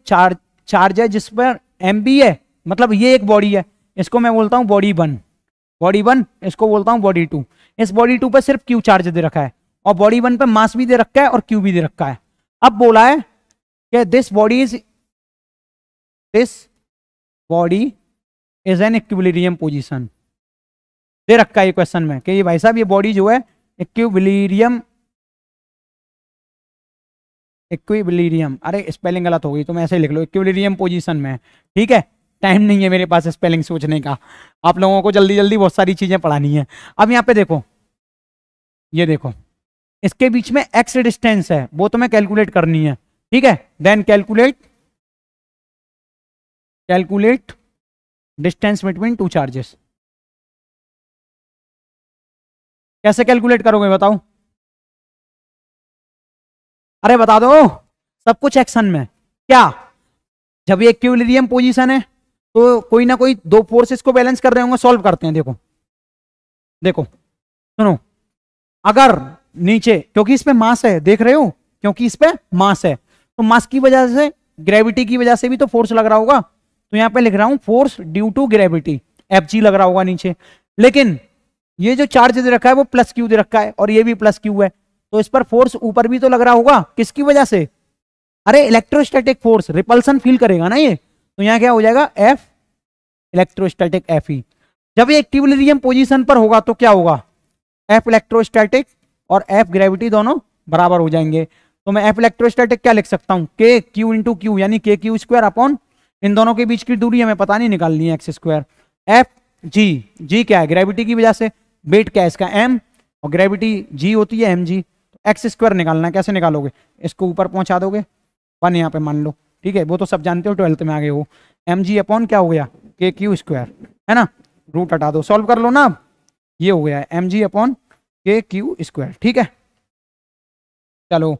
चार्ज है जिस पर एम बी है, मतलब ये एक बॉडी है, इसको मैं बोलता हूं बॉडी 1, बॉडी 1, इसको बोलता हूं बॉडी 2। इस बॉडी 2 पर सिर्फ क्यू चार्ज दे रखा है, और बॉडी 1 पे मास भी दे रखा है और क्यू भी दे रखा है। अब बोला है कि this body is an equilibrium position. दे रखा है ये क्वेश्चन में कि ये भाई साहब, ये बॉडी जो है इक्विलिब्रियम, अरे स्पेलिंग गलत हो गई तो मैं ऐसे ही लिख लो, इक्विलिब्रियम पोजीशन में। ठीक है, टाइम नहीं है मेरे पास स्पेलिंग सोचने का, आप लोगों को जल्दी जल्दी बहुत सारी चीजें पढ़ानी है। अब यहाँ पे देखो, ये देखो, इसके बीच में x डिस्टेंस है, वो तुम्हें कैलकुलेट करनी है। ठीक है, then calculate distance between two charges. कैसे कैलकुलेट करोगे बताओ, अरे बता दो, सब कुछ एक्शन में। क्या, जब ये इक्विलिब्रियम पोजीशन है तो कोई ना कोई दो फोर्सेस को बैलेंस कर रहे होंगे। सॉल्व करते हैं, देखो देखो सुनो, अगर नीचे, क्योंकि इस पे मास है, देख रहे हो, क्योंकि इस पे मास है, तो मास की वजह से, ग्रेविटी की वजह से भी तो फोर्स लग रहा होगा। तो यहां पे लिख रहा हूं force due to gravity, Fg लग रहा होगा नीचे। लेकिन ये जो चार्ज दे रखा है वो प्लस क्यू दे रखा है, और ये भी प्लस क्यू है, तो इस पर फोर्स ऊपर भी तो लग रहा होगा। किसकी वजह से, अरे इलेक्ट्रोस्टैटिक फोर्स, रिपल्सन फील करेगा ना ये। तो यहाँ क्या हो जाएगा, F इलेक्ट्रोस्टैटिक Fe। जब ये इक्विलिब्रियम पोजीशन पर होगा तो क्या होगा, F इलेक्ट्रोस्टैटिक और F ग्रेविटी दोनों बराबर हो जाएंगे। तो मैं F इलेक्ट्रोस्टैटिक क्या लिख सकता हूं, K Q इंटू क्यू, यानी K Q स्क्वायर अपॉन, इन दोनों के बीच की दूरी हमें पता नहीं, निकालनी है एक्स स्क्वायर। F G क्या है, ग्रेविटी की वजह से, वेट क्या है इसका M, और ग्रेविटी G होती है mg। तो एक्स स्क्वायर निकालना है, कैसे निकालोगे, इसको ऊपर पहुंचा दोगे, 1 यहाँ पे मान लो। ठीक है, वो तो सब जानते हो, 12th में आ गए हो। mg अपॉन क्या हो गया, K Q स्क्वायर, है ना, रूट हटा दो, सॉल्व कर लो ना। ये हो गया है mg upon K Q square. ठीक है, चलो